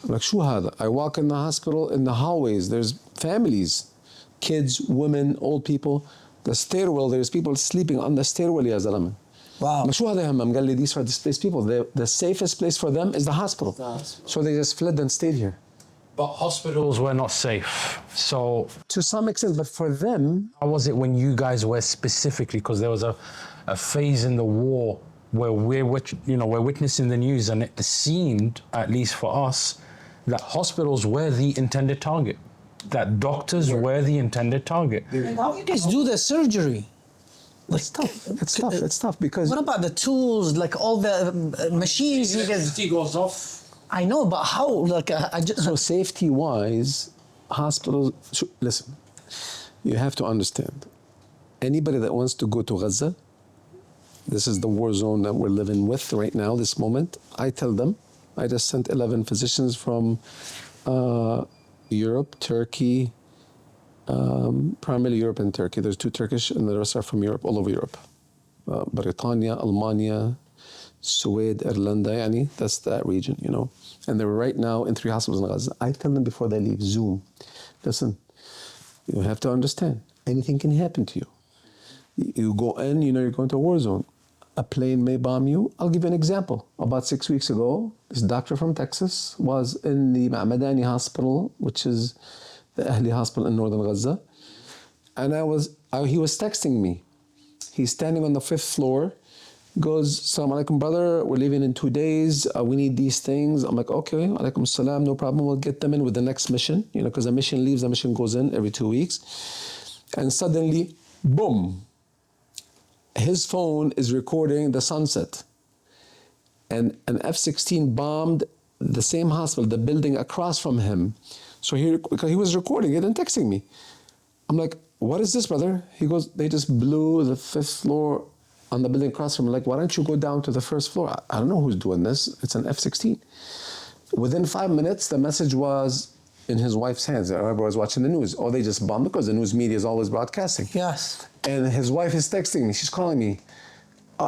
I'm like, شو هذا? I walk in the hospital, in the hallways, there's families, kids, women, old people. The stairwell, there's people sleeping on the stairwell, يا زلمة. Wow. شو هذا يا همام? قال لي, these are displaced people. The safest place for them is the hospital. So they just fled and stayed here. But hospitals were not safe. So to some extent, but for them, how was it when you guys were specifically, because there was a phase in the war where we're witnessing the news, and it seemed, at least for us, that hospitals were the intended target, that doctors were the intended target. And how you guys do the surgery? It's tough. It's tough because. What about the tools, like all the machines? You guys, goes off. I know, but how? Like, I just. So safety-wise, hospitals. Listen, you have to understand. Anybody that wants to go to Gaza, this is the war zone that we're living with right now, this moment. I tell them, I just sent 11 physicians from Europe, Turkey, primarily Europe and Turkey. There's 2 Turkish, and the rest are from Europe, all over Europe. Britannia, Almania, Suwed, Irlanda, yani, that's that region, you know. And they're right now in 3 hospitals in Gaza. I tell them before they leave, Zoom, listen, you have to understand, anything can happen to you. You go in, you know you're going to a war zone. A plane may bomb you. I'll give you an example. About 6 weeks ago, this doctor from Texas was in the Madani hospital, which is the Ahli hospital in northern Gaza. And he was texting me. He's standing on the 5th floor. Goes, Assalamu alaikum, brother, we're leaving in 2 days. We need these things. I'm like, okay, alaikum salam, no problem. We'll get them in with the next mission. You know, because the mission leaves, the mission goes in every 2 weeks. And suddenly, boom, his phone is recording the sunset. And an F-16 bombed the same hospital, the building across from him. So because he was recording it and texting me. I'm like, what is this, brother? He goes, they just blew the 5th floor on the building across from him. Like, why don't you go down to the 1st floor? I don't know who's doing this. It's an F-16. Within 5 minutes, the message was in his wife's hands. Everybody was watching the news. Oh, they just bombed, because the news media is always broadcasting. Yes. And his wife is texting me. She's calling me.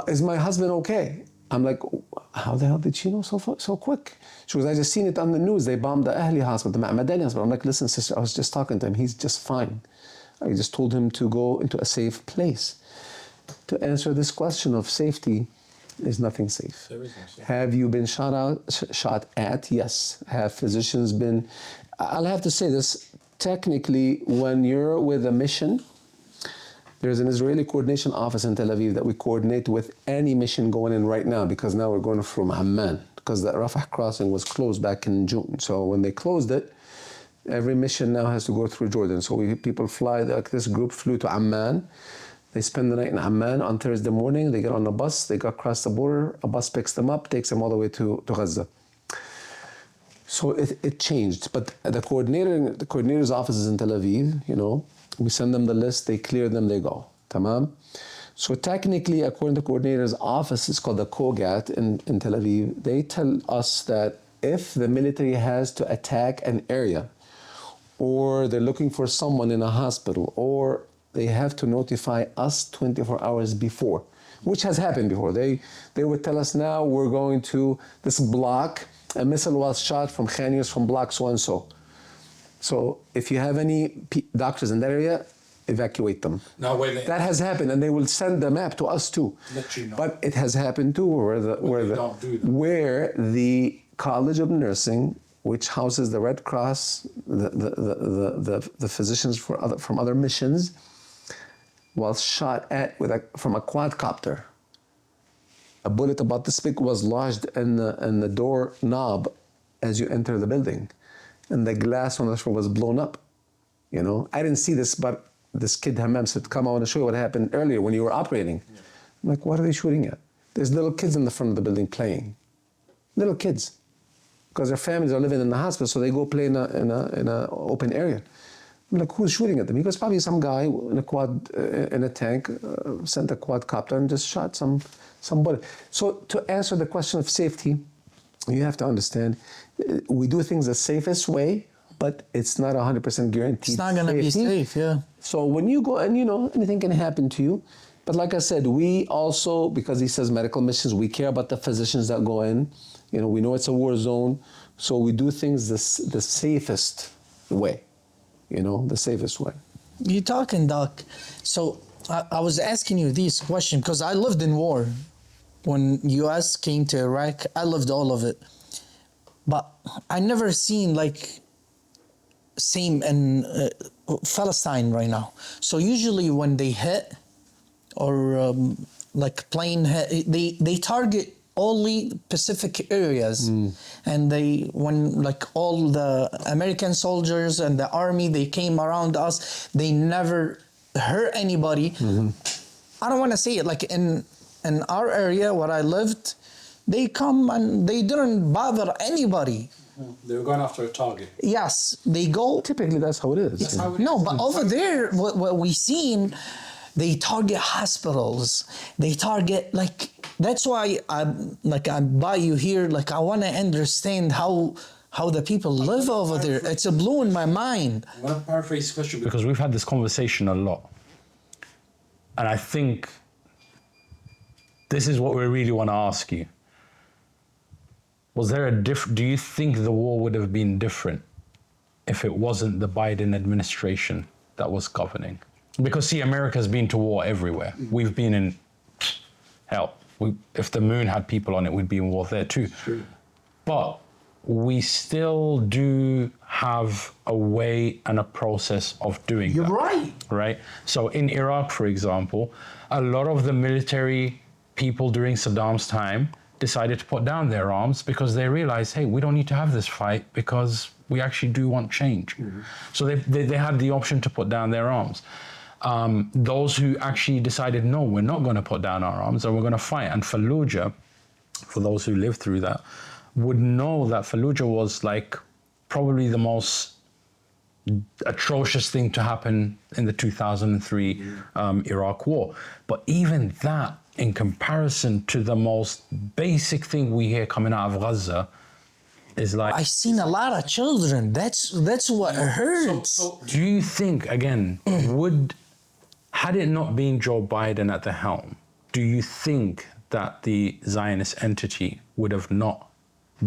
Is my husband okay? I'm like, how the hell did she know so quick? She goes, I just seen it on the news. They bombed the Ahli hospital, the Madani hospital. I'm like, listen, sister, I was just talking to him. He's just fine. I just told him to go into a safe place. To answer this question of safety, there's nothing safe. There is no safe. Have you been shot at? Yes. Have physicians been? I'll have to say this. Technically, when you're with a mission, There's an Israeli coordination office in Tel Aviv that we coordinate with any mission going in right now, because now we're going from Amman, because the Rafah crossing was closed back in June. So when they closed it, every mission now has to go through Jordan. So people fly, like this group flew to Amman. They spend the night in Amman. On Thursday morning, they get on a bus, they go across the border, a bus picks them up, takes them all the way to Gaza. So it changed, but the coordinator's office is in Tel Aviv, you know. We send them the list, they clear them, they go. Tamam? So technically, according to the coordinator's office, it's called the COGAT in Tel Aviv, they tell us that if the military has to attack an area, or they're looking for someone in a hospital, or they have to notify us 24 hours before, which has happened before. They would tell us, now we're going to this block, a missile was shot from Khan Yunis from block so and so. So if you have any doctors in that area, evacuate them. No, wait. That has happened, and they will send the map to us too. Let you know. But it has happened too, where the College of Nursing, which houses the Red Cross, the physicians from other missions, was shot at from a quadcopter. A bullet about this big was lodged in the door knob as you enter the building, and the glass on the floor was blown up. You know, I didn't see this, but this kid Hammam said, "Come, I want to show you what happened earlier when you were operating." Yeah. I'm like, "What are they shooting at?" There's little kids in the front of the building playing, little kids, because their families are living in the hospital, so they go play in a open area. I'm like, "Who's shooting at them?" He goes, "Probably some guy in a tank sent a quadcopter and just shot some bullet." So to answer the question of safety, you have to understand, we do things the safest way, but it's not 100% guaranteed. It's not going to be safe, yeah. So when you go, and you know, anything can happen to you. But like I said, we also, because he says medical missions, we care about the physicians that go in. You know, we know it's a war zone, so we do things the safest way. You know, the safest way. You're talking, Doc. So I was asking you this question because I lived in war. When U.S. came to Iraq, I lived all of it. But I never seen like same in Palestine right now. So usually when they hit or like plane hit, they target only Pacific areas, and when like all the American soldiers and the army, they came around us, they never hurt anybody. Mm-hmm. I don't want to say it, like in our area where I lived, they come and they didn't bother anybody. They were going after a target. Yes, they go. Typically, that's how it is. That's how it no, is. but over there, what we seen, they target hospitals. They target like. That's why I buy you here. Like I want to understand how the people live over there. It's blowing my mind. I want to paraphrase the question because we've had this conversation a lot, and I think this is what we really want to ask you. Was there do you think the war would have been different if it wasn't the Biden administration that was governing? Because see, America's been to war everywhere. We've been in hell. If the moon had people on it, we'd be in war there too. Sure. But we still do have a way and a process of doing that. You're right. Right? So in Iraq, for example, a lot of the military people during Saddam's time decided to put down their arms because they realized, hey, we don't need to have this fight because we actually do want change. Mm-hmm. So they had the option to put down their arms. Those who actually decided, no, we're not going to put down our arms and we're going to fight. And Fallujah, for those who lived through that, would know that Fallujah was like probably the most atrocious thing to happen in the 2003 Iraq war. But even that, in comparison to the most basic thing we hear coming out of Gaza, is like... I've seen a lot of children. That's what hurts. So do you think, again, had it not been Joe Biden at the helm, do you think that the Zionist entity would have not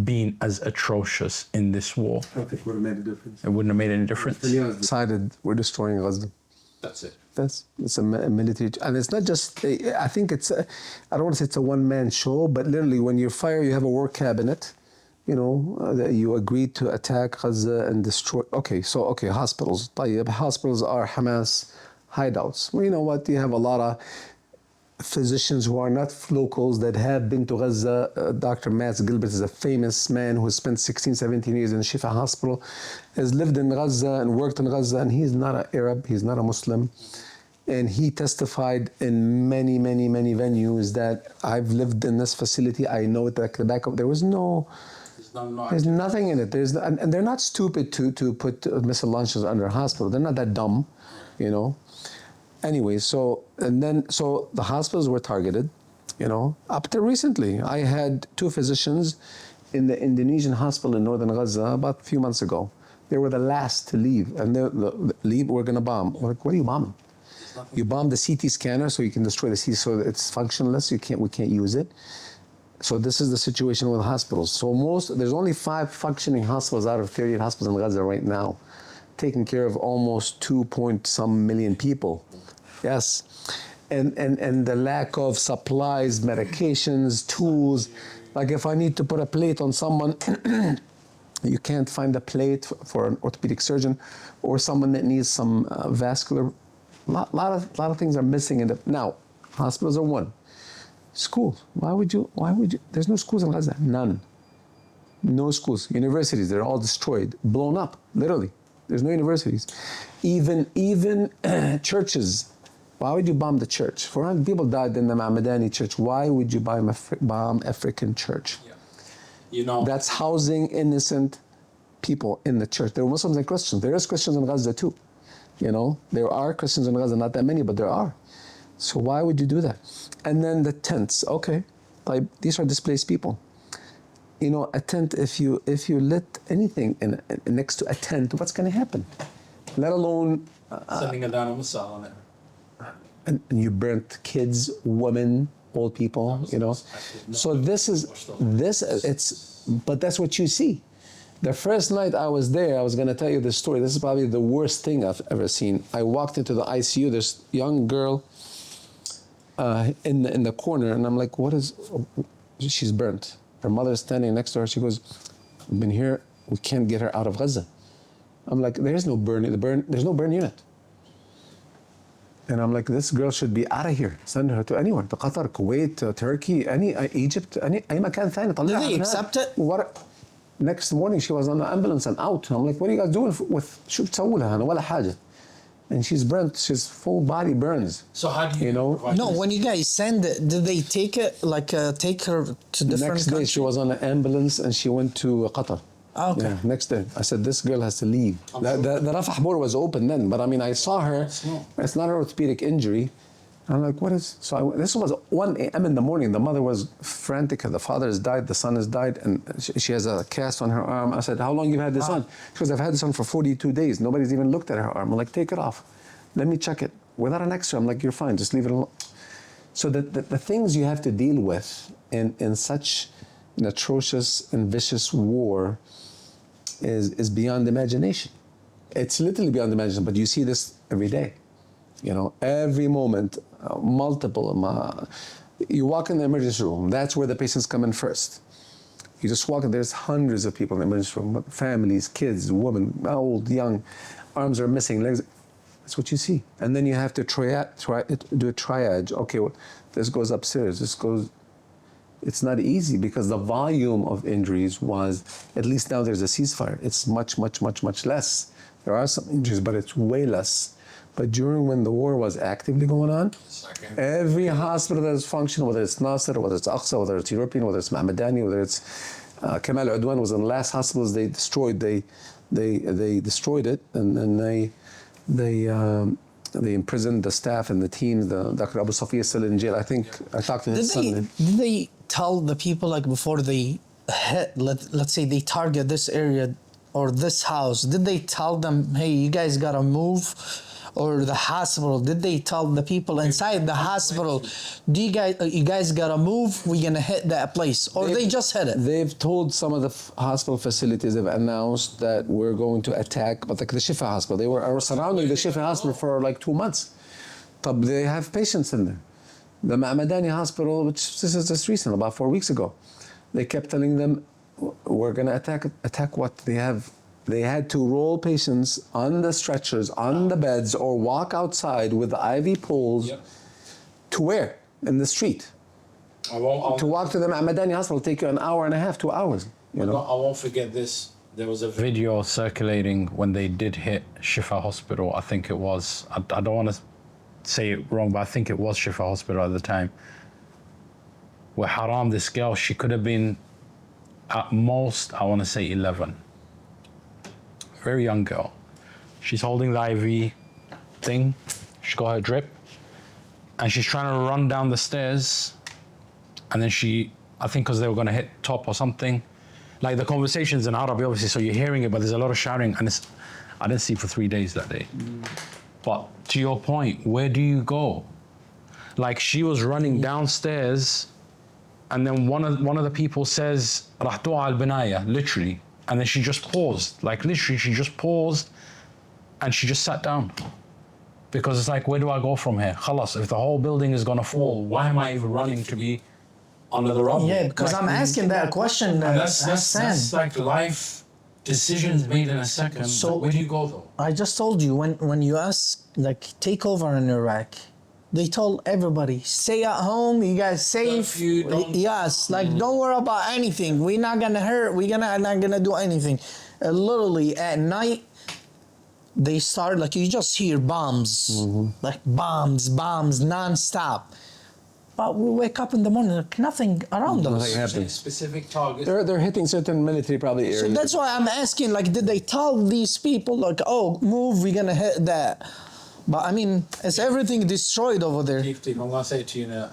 been as atrocious in this war? I don't think it would have made a difference. It wouldn't have made any difference? Decided we're destroying Gaza. That's it. It's a military, and it's not just. I think it's. I don't want to say it's a one-man show, but literally, when you fire, you have a war cabinet. You know that you agreed to attack Gaza and destroy. Okay, hospitals. Hospitals are Hamas hideouts. Well, you know what? You have a lot of physicians who are not locals that have been to Gaza. Dr. Matt Gilbert is a famous man who spent 16, 17 years in Shifa Hospital, has lived in Gaza and worked in Gaza, and he's not an Arab, he's not a Muslim. And he testified in many, many, many venues that I've lived in this facility, I know it like the back of, there was no, there's nothing in it. And they're not stupid to put missile launchers under a hospital. They're not that dumb, you know. Anyway, so the hospitals were targeted, you know. Up to recently, I had 2 physicians in the Indonesian hospital in northern Gaza about a few months ago. They were the last to leave, and they leave, we're gonna bomb. We're like, what are you bombing? You bomb the CT scanner so you can destroy the CT, so it's functionless, we can't use it. So this is the situation with hospitals. So there's only 5 functioning hospitals out of 38 hospitals in Gaza right now, taking care of almost 2-point-some million people. Yes, and the lack of supplies, medications, tools. Like if I need to put a plate on someone, you can't find a plate for an orthopedic surgeon, or someone that needs some vascular. Lot of things are missing in the. Now, hospitals are one. Schools. Why would you? There's no schools in Gaza. None. No schools. Universities. They're all destroyed, blown up. Literally, there's no universities. Even churches. Why would you bomb the church? 400 people died in the Ma'madani church. Why would you bomb African church? Yeah. You know, that's housing innocent people in the church. There are Muslims and Christians. There is Christians in Gaza too. You know, there are Christians in Gaza, not that many, but there are. So why would you do that? And then the tents. Okay, like these are displaced people. You know, a tent. If you lit anything next to a tent, what's going to happen? Let alone sending a down a missile on it. And you burnt kids, women, old people, you know. So but that's what you see. The first night I was there, I was going to tell you this story. This is probably the worst thing I've ever seen. I walked into the ICU, this young girl in the corner, and I'm like, what is, she's burnt. Her mother's standing next to her. She goes, I've been here, we can't get her out of Gaza. I'm like, there's no burn unit. And I'm like, this girl should be out of here. Send her to anywhere, to Qatar, Kuwait, Turkey, Egypt, أي مكان ثاني. Did they accept it? Next morning she was on the ambulance and out. I'm like, what are you guys doing with, شو بتسووا لها أنا ولا حاجة. And she's burnt, she's full body burns. So how do you know? No, when you guys send it, did they take it, take her to different Next day countries? she was on an ambulance and she went to Qatar. Okay. Yeah, next day. I said, this girl has to leave. The Rafah border was open then, but I mean, I saw her. It's not an orthopedic injury. I'm like, what is, this was 1 a.m. in the morning. The mother was frantic. The father has died, the son has died, and she has a cast on her arm. I said, how long you had this on? She goes, I've had this on for 42 days. Nobody's even looked at her arm. I'm like, take it off. Let me check it. Without an X-ray, I'm like, you're fine, just leave it alone. So the things you have to deal with in such an atrocious and vicious war is beyond imagination. It's literally beyond imagination, but you see this every day. You know, every moment, multiple. You walk in the emergency room, that's where the patients come in first. You just walk in, there's hundreds of people in the emergency room, families, kids, women, old, young, arms are missing, legs. That's what you see. And then you have to do a triage. Okay, well, this goes upstairs, this goes. It's not easy because the volume of injuries was, at least now there's a ceasefire. It's much, much, much, much less. There are some injuries, but it's way less. But during when the war was actively going on, every hospital that is functional, whether it's Nasser, whether it's Aqsa, whether it's European, whether it's Ma'madani, whether it's Kamal Udwan was in the last hospitals they destroyed. They destroyed it, and then they imprisoned the staff and the teams. Dr. Abu Safiya is still in jail. I think I talked to his son. Did they tell the people, like, before they hit, let's say they target this area or this house, did they tell them, hey, you guys gotta move? Or the hospital, did they tell the people inside the hospital, you guys gotta move, we're gonna hit that place? Or they just hit it? They've told some of the hospital facilities, have announced that we're going to attack, but like the Shifa hospital, they were surrounding the Shifa hospital for like 2 months. But they have patients in there. The Ma'madani hospital, which this is just recent, about 4 weeks ago, they kept telling them, we're gonna attack what? They have They had to roll patients on the stretchers, on the beds, or walk outside with the IV poles. Yep. To where? In the street. To walk to the Madani hospital take you an hour and a half, 2 hours. You know? I won't forget this. There was a video circulating when they did hit Shifa Hospital. I think it was, I don't want to say it wrong, but I think it was Shifa Hospital at the time. Where Haram, this girl, she could have been at most, I want to say 11. Very young girl. She's holding the IV thing. She's got her drip. And she's trying to run down the stairs. And then I think because they were going to hit top or something. Like the conversations in Arabic, obviously, so you're hearing it, but there's a lot of shouting. And I didn't sleep for 3 days that day. But to your point, where do you go? Like she was running downstairs, and then one of the people says, "Rahtu al-binaya," literally. And then she just paused. Like literally, she just paused and she just sat down. Because it's like, where do I go from here? Khalas, if the whole building is gonna fall, why am I even running to be under the rubble? Yeah, because I'm asking that question. That's like life decisions made in a second. So where do you go though? I just told you, when you ask, like, take over in Iraq, they told everybody, stay at home, you guys safe. Yes, like, don't worry about anything. We're not gonna hurt, we're not gonna do anything. Literally, at night, they start, like, you just hear bombs, like bombs, non-stop. But we wake up in the morning, like nothing around us. Specific targets. They're hitting certain military probably areas. So that's why I'm asking, like, did they tell these people, like, oh, move, we're gonna hit that? But I mean, is everything destroyed over there? Allah say to you now.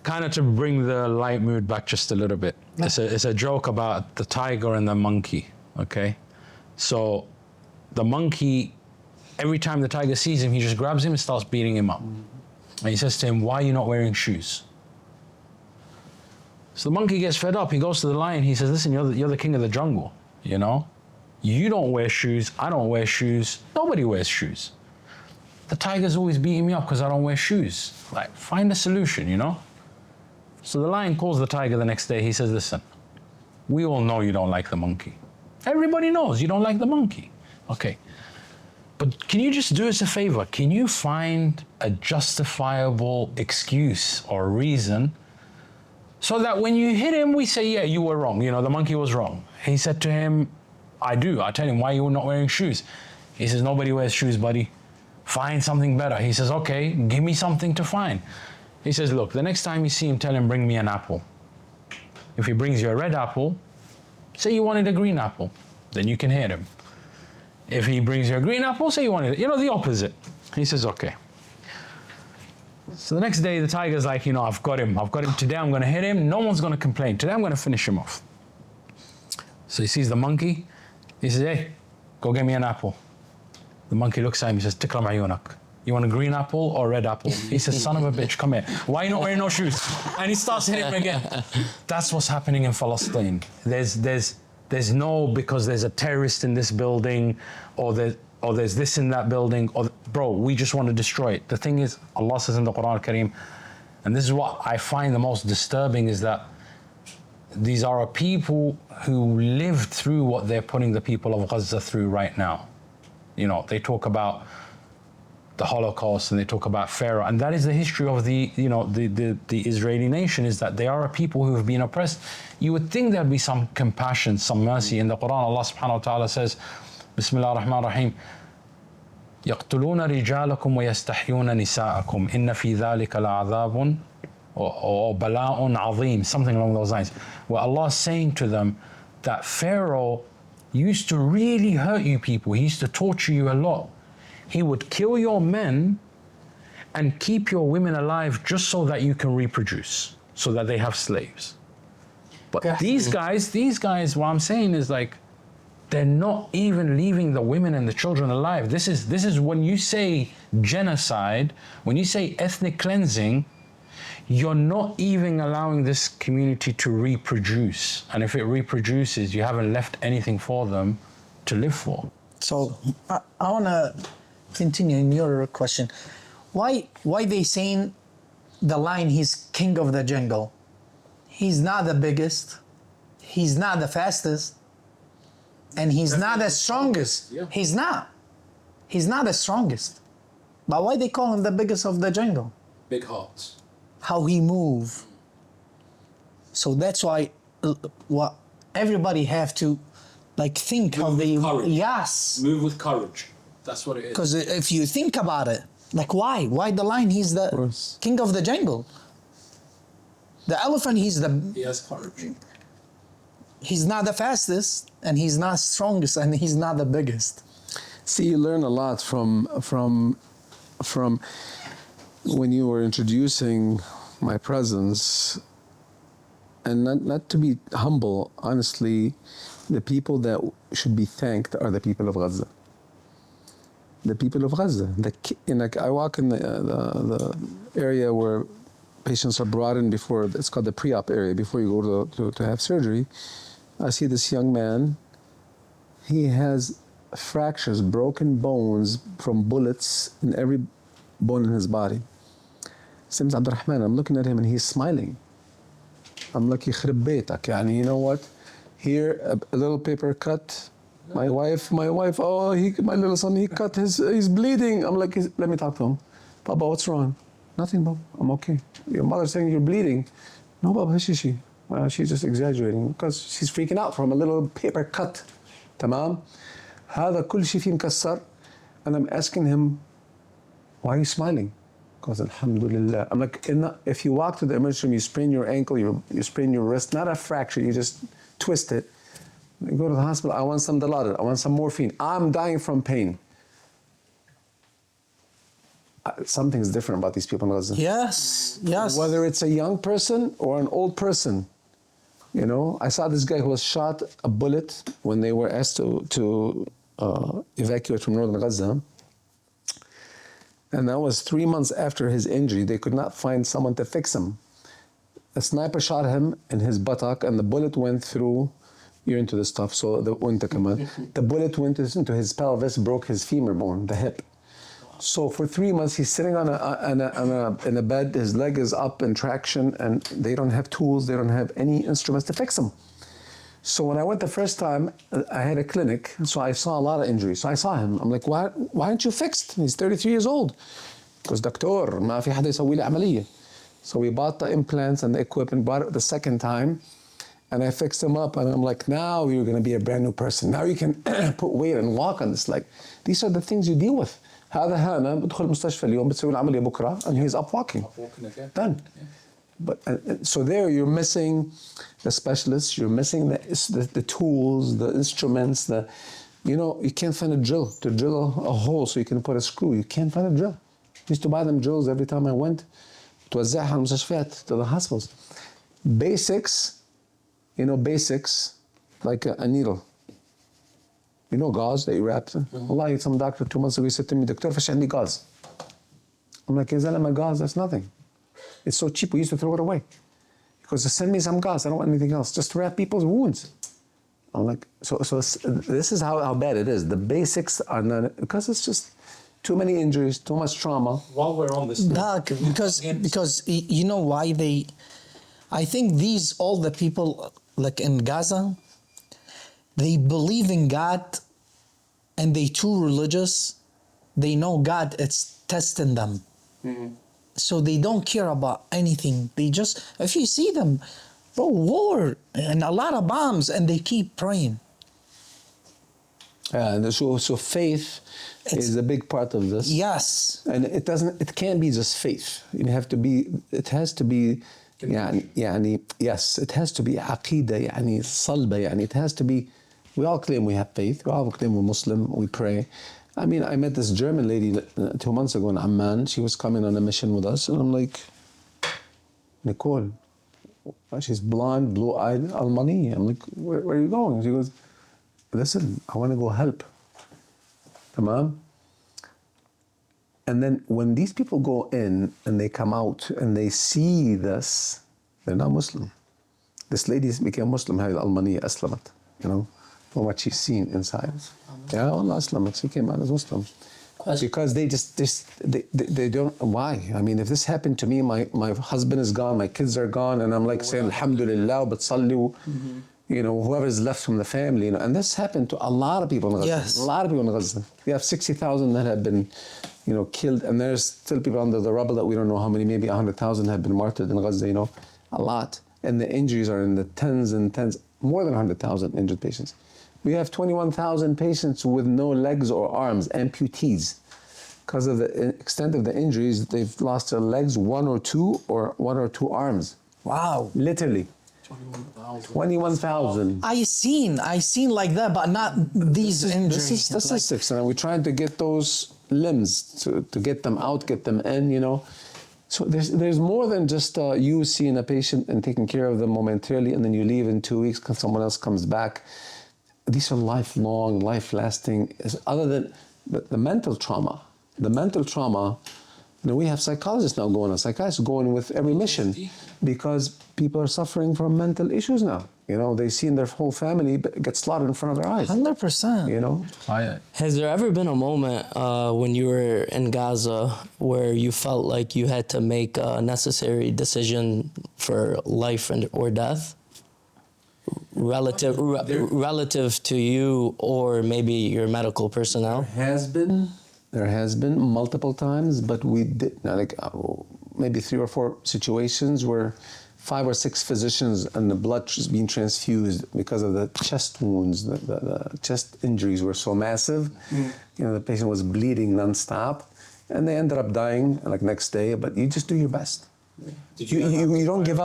Kind of to bring the light mood back just a little bit. It's a joke about the tiger and the monkey, okay? So the monkey, every time the tiger sees him, he just grabs him and starts beating him up. And he says to him, why are you not wearing shoes? So the monkey gets fed up. He goes to the lion. He says, listen, you're the king of the jungle, you know? You don't wear shoes. I don't wear shoes. Nobody wears shoes. The tiger's always beating me up because I don't wear shoes. Like, find a solution, you know? So the lion calls the tiger the next day. He says, listen, we all know you don't like the monkey. Everybody knows you don't like the monkey. Okay. But can you just do us a favor? Can you find a justifiable excuse or reason so that when you hit him, we say, yeah, you were wrong. You know, the monkey was wrong. He said to him, I do. I tell him, why are you not wearing shoes? He says, nobody wears shoes, buddy. Find something better. He says, okay, give me something to find. He says, look, the next time you see him, tell him, bring me an apple. If he brings you a red apple, say you wanted a green apple. Then you can hit him. If he brings you a green apple, say you wanted it. You know, the opposite. He says, okay. So the next day, the tiger's like, you know, I've got him today, I'm gonna hit him, no one's gonna complain. Today, I'm gonna finish him off. So he sees the monkey, he says, hey, go get me an apple. The monkey looks at him, he says, Tikram ayunak. You want a green apple or a red apple? He says, son of a bitch, come here. Why are you not wearing no shoes? And he starts hitting him again. That's what's happening in Palestine. There's no, because there's a terrorist in this building, or there's this in that building, or bro, we just want to destroy it. The thing is, Allah says in the Quran Al-Kareem, and this is what I find the most disturbing, is that these are people who lived through what they're putting the people of Gaza through right now. You know, they talk about the Holocaust and they talk about Pharaoh, and that is the history of the Israeli nation, is that they are a people who have been oppressed. You would think there'd be some compassion, some mercy. In the Quran, Allah subhanahu wa ta'ala says, Bismillah ar-Rahman ar-Rahim, يَقْتُلُونَ رِجَالَكُمْ وَيَسْتَحْيُونَ نِسَاءَكُمْ إِنَّ فِي ذَلِكَ لَعَذَابٌ or bala'un azim, something along those lines, where Allah is saying to them that Pharaoh used to really hurt you people. He used to torture you a lot. He would kill your men and keep your women alive just so that you can reproduce, so that they have slaves. But these guys, what I'm saying is, like, they're not even leaving the women and the children alive. This is when you say genocide, when you say ethnic cleansing, you're not even allowing this community to reproduce. And if it reproduces, you haven't left anything for them to live for. So I want to continue in your question. Why they saying the lion, he's king of the jungle? He's not the biggest. He's not the fastest. and he's not the strongest. Yeah. He's not. He's not the strongest. But why they call him the biggest of the jungle? Big hearts. How he move. So that's why what everybody have to like think how Move with they courage. yes. Move with courage. That's what it is. Because if you think about it, like why? Why the lion? He's the course. king of the jungle. The elephant, He has courage. he's not the fastest, and he's not strongest, and he's not the biggest. See, you learn a lot from when you were introducing my presence, and not to be humble, honestly, the people that should be thanked are the people of Gaza. The people of Gaza. Like I walk in the area where patients are brought in before, it's called the pre-op area, before you go to have surgery. I see this young man, he has fractures, broken bones from bullets in every bone in his body. His name's Abdurrahman. I'm looking at him and he's smiling. I'm like, يخرب بيتك. يعني, you know what? Here, a little paper cut. My wife, my little son, he's bleeding. I'm like, let me talk to him. Papa, what's wrong? Nothing, Bob. I'm okay. Your mother's saying you're bleeding. No, Bob, she? Well, she's just exaggerating because she's freaking out from a little paper cut. تمام? هذا كل شيء فيه مكسر. And I'm asking him, why are you smiling? Because alhamdulillah. I'm like, if you walk to the emergency room, you sprain your ankle, you sprain your wrist, not a fracture, you just twist it. You go to the hospital, I want some Dilaudid, I want some morphine. I'm dying from pain. Something's different about these people in Gaza. Yes, yes. Whether it's a young person or an old person. You know, I saw this guy who was shot a bullet when they were asked to evacuate from northern Gaza. And that was 3 months after his injury. They could not find someone to fix him. A sniper shot him in his buttock and the bullet went through, you're into this stuff, so the bullet went into his pelvis, broke his femur bone, the hip. So for 3 months, he's sitting in a bed, his leg is up in traction, and they don't have tools, they don't have any instruments to fix him. So when I went the first time, I had a clinic, so I saw a lot of injuries. So I saw him, I'm like, why aren't you fixed? He's 33 years old. Because doctor, ما في حدا يسوي لي عملية. So we bought the implants and the equipment, bought it the second time, and I fixed him up, and I'm like, now you're gonna be a brand new person. Now you can put weight and walk on this. Like, these are the things you deal with. هذا هانا بدخل المستشفى اليوم بتسوي العملية بكرة and he's up walking. Done. But so there you're missing the specialists, you're missing the tools, the instruments, you can't find a drill to drill a hole so you can put a screw. You can't find a drill. I used to buy them drills every time I went توزعها المستشفيات to the hospitals. Basics, like a needle. You know gauze that you wrap? Wallahi, some doctor 2 months ago he said to me, Doctor, فش عندي gauze. I'm like, is that my gauze? That's nothing. It's so cheap, we used to throw it away. Because send me some gauze, I don't want anything else. Just to wrap people's wounds. I'm like, so this is how bad it is. The basics are not, because it's just too many injuries, too much trauma. While we're on this, because you know why I think all the people like in Gaza, they believe in God and they too religious. They know God, it's testing them. Mm-hmm. So they don't care about anything. They just, if you see them, bro, war and a lot of bombs, and they keep praying. So faith is a big part of this. Yes. And it can't be just faith. It has to be yes, it has to be عقيدة, صلبة, it has to be, we all claim we have faith, we all claim we're Muslim, we pray. I mean, I met this German lady 2 months ago in Amman. She was coming on a mission with us, and I'm like, Nicole, she's blonde, blue-eyed, Almani. I'm like, where are you going? She goes, listen, I want to go help. Tamam? And then when these people go in and they come out and they see this, they're not Muslim. This lady became Muslim, هاي الألمانية أسلمت, from what she's seen inside. Yeah, Allah Aslamat, she came out as Muslim. Because they don't, why? I mean, if this happened to me, my husband is gone, my kids are gone, and I'm like saying, Alhamdulillah, but sallu, you know, whoever's left from the family, you know, and this happened to a lot of people in Gaza. Yes. A lot of people in Gaza. We have 60,000 that have been, you know, killed, and there's still people under the rubble that we don't know how many, maybe 100,000 have been martyred in Gaza, you know, a lot. And the injuries are in the tens and tens, more than 100,000 injured patients. We have 21,000 patients with no legs or arms, amputees. Because of the extent of the injuries, they've lost their legs, one or two arms. Wow. Literally. 21,000. I seen like that, but not these injuries. This is statistics, and we're trying to get those limbs to get them out, get them in, you know. So there's more than just you seeing a patient and taking care of them momentarily, and then you leave in 2 weeks because someone else comes back. These are lifelong, life-lasting. Other than the mental trauma. The mental trauma, you know, we have psychologists now going on, psychiatrists going with every mission because people are suffering from mental issues now. You know, they've seen their whole family get slaughtered in front of their eyes. 100%. You know? Has there ever been a moment when you were in Gaza where you felt like you had to make a necessary decision for life or death? Relative to you or maybe your medical personnel? There has been multiple times, but we did like maybe 3 or 4 situations where 5 or 6 physicians and the blood is being transfused because of the chest wounds. The chest injuries were so massive. You know, the patient was bleeding nonstop, and they ended up dying like next day. But you just do your best. You don't give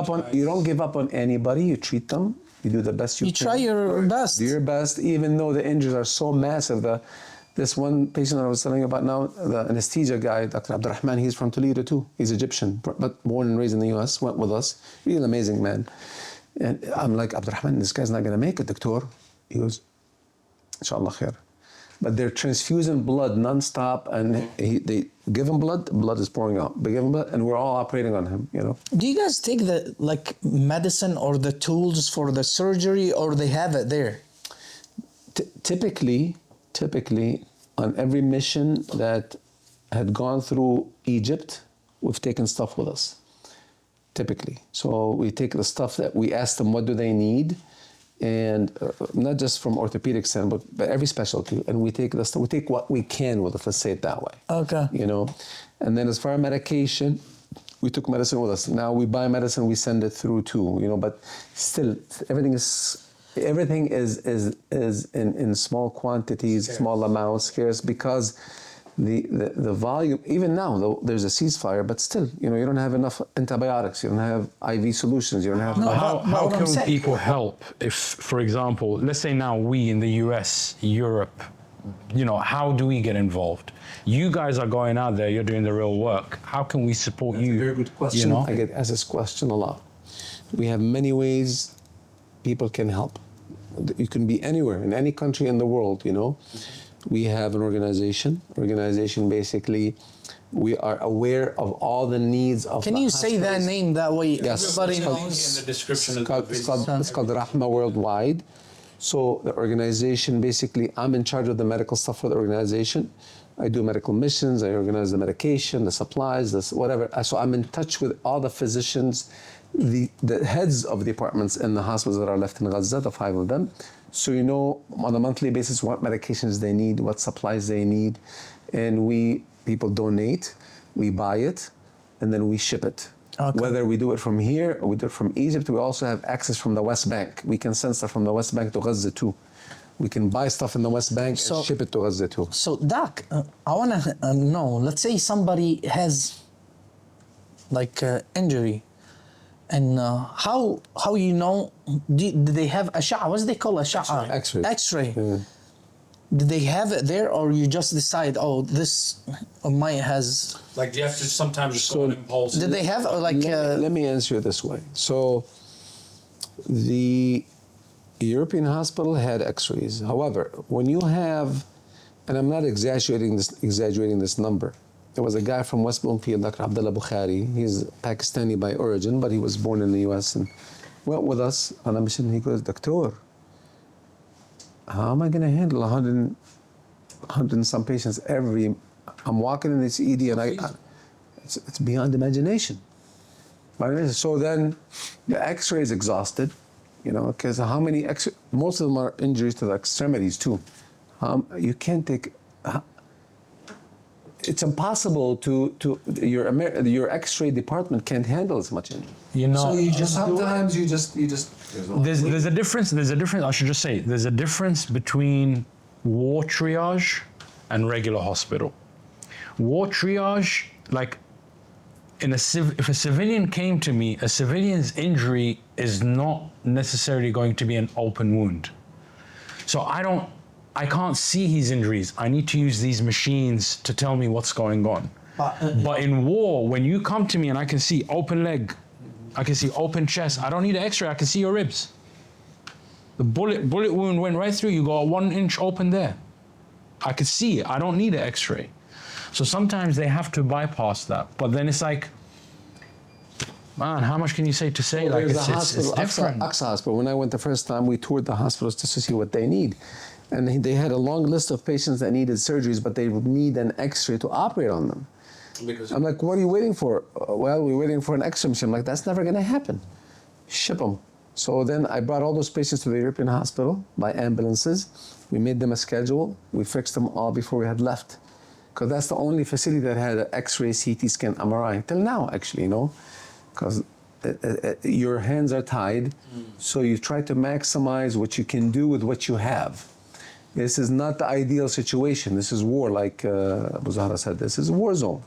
up on anybody. You treat them. You do the best you can. You try your best. Do your best, even though the injuries are so massive. This one patient that I was telling you about now, the anesthesia guy, Dr. Abdurrahman, he's from Toledo too. He's Egyptian, but born and raised in the US, went with us. Really amazing man. And I'm like, Abdurrahman, this guy's not going to make it, doctor. He goes, Inshallah khair. But they're transfusing blood nonstop, and they give him blood is pouring out. They give him blood, and we're all operating on him, you know. Do you guys take the medicine or the tools for the surgery, or they have it there? Typically, on every mission that had gone through Egypt, we've taken stuff with us. Typically. So we take the stuff that we ask them, what do they need? And not just from orthopedic standpoint, but every specialty. And we take the stuff, we take what we can with us, let's say it that way. Okay. You know? And then as far as medication, we took medicine with us. Now we buy medicine, we send it through too, you know, but still everything is in small quantities, small amounts, scarce, because the volume, even now, though there's a ceasefire, but still, you know, you don't have enough antibiotics, you don't have IV solutions, you don't have... How can people help if, for example, let's say now we in the US, Europe, you know, how do we get involved? You guys are going out there, you're doing the real work. How can we support you? That's a very good question. You know? I get asked this question a lot. We have many ways people can help. You can be anywhere, in any country in the world, you know. We have an organization. Basically, we are aware of all the needs of. Can you say that name that way? Yes. Everybody It's knows. In the description It's called Rahma Worldwide. So the organization, basically, I'm in charge of the medical stuff for the organization. I do medical missions. I organize the medication, the supplies, whatever. So I'm in touch with all the physicians, the heads of departments in the hospitals that are left in Gaza, the 5 of them. So you know on a monthly basis what medications they need, what supplies they need, and people donate, we buy it, and then we ship it. Okay. Whether we do it from here or we do it from Egypt, we also have access from the West Bank. We can send stuff from the West Bank to Gaza too. We can buy stuff in the West Bank and ship it to Gaza too. So Doc, I want to know, let's say somebody has like injury, and how you know, do they have Ash'a? What do they call Ash'a? X-ray. X-ray. Yeah. Do they have it there, or you just decide, oh, this might has... Like, do you have to sometimes just go on impulse? Did they have like... Let me answer it this way. So the European hospital had X-rays. However, when you have, and I'm not exaggerating this number, there was a guy from West Bloomfield, Dr. Abdullah Bukhari. He's Pakistani by origin, but he was born in the US and went with us on a mission. He goes, Doctor, how am I going to handle 100 and some patients I'm walking in this ED and it's beyond imagination. So then the X-ray is exhausted. you know, because how many, most of them are injuries to the extremities too. You can't take, it's impossible your X-ray department can't handle as much injury. You know, So you just Sometimes you just. there's a difference. I should just say there's a difference between war triage and regular hospital. War triage, like if a civilian came to me, a civilian's injury is not necessarily going to be an open wound. So I can't see his injuries. I need to use these machines to tell me what's going on. But in war, when you come to me and I can see open leg, I can see open chest, I don't need an X-ray, I can see your ribs. The bullet wound went right through, you got a 1 inch open there. I could see it, I don't need an X-ray. So sometimes they have to bypass that. But then it's like, man, how much can you say? Like it's different. Aqsa Hospital. When I went the first time, we toured the hospitals just to see what they need. And they had a long list of patients that needed surgeries, but they would need an X-ray to operate on them. I'm like, what are you waiting for? Well, we're waiting for an X-ray machine. I'm like, that's never going to happen. Ship them. So then I brought all those patients to the European hospital by ambulances. We made them a schedule. We fixed them all before we had left. Because that's the only facility that had an X-ray, CT scan, MRI. Till now, actually, you know. Because your hands are tied. So you try to maximize what you can do with what you have. This is not the ideal situation. This is war, like Abu Zahra said. This is a war zone.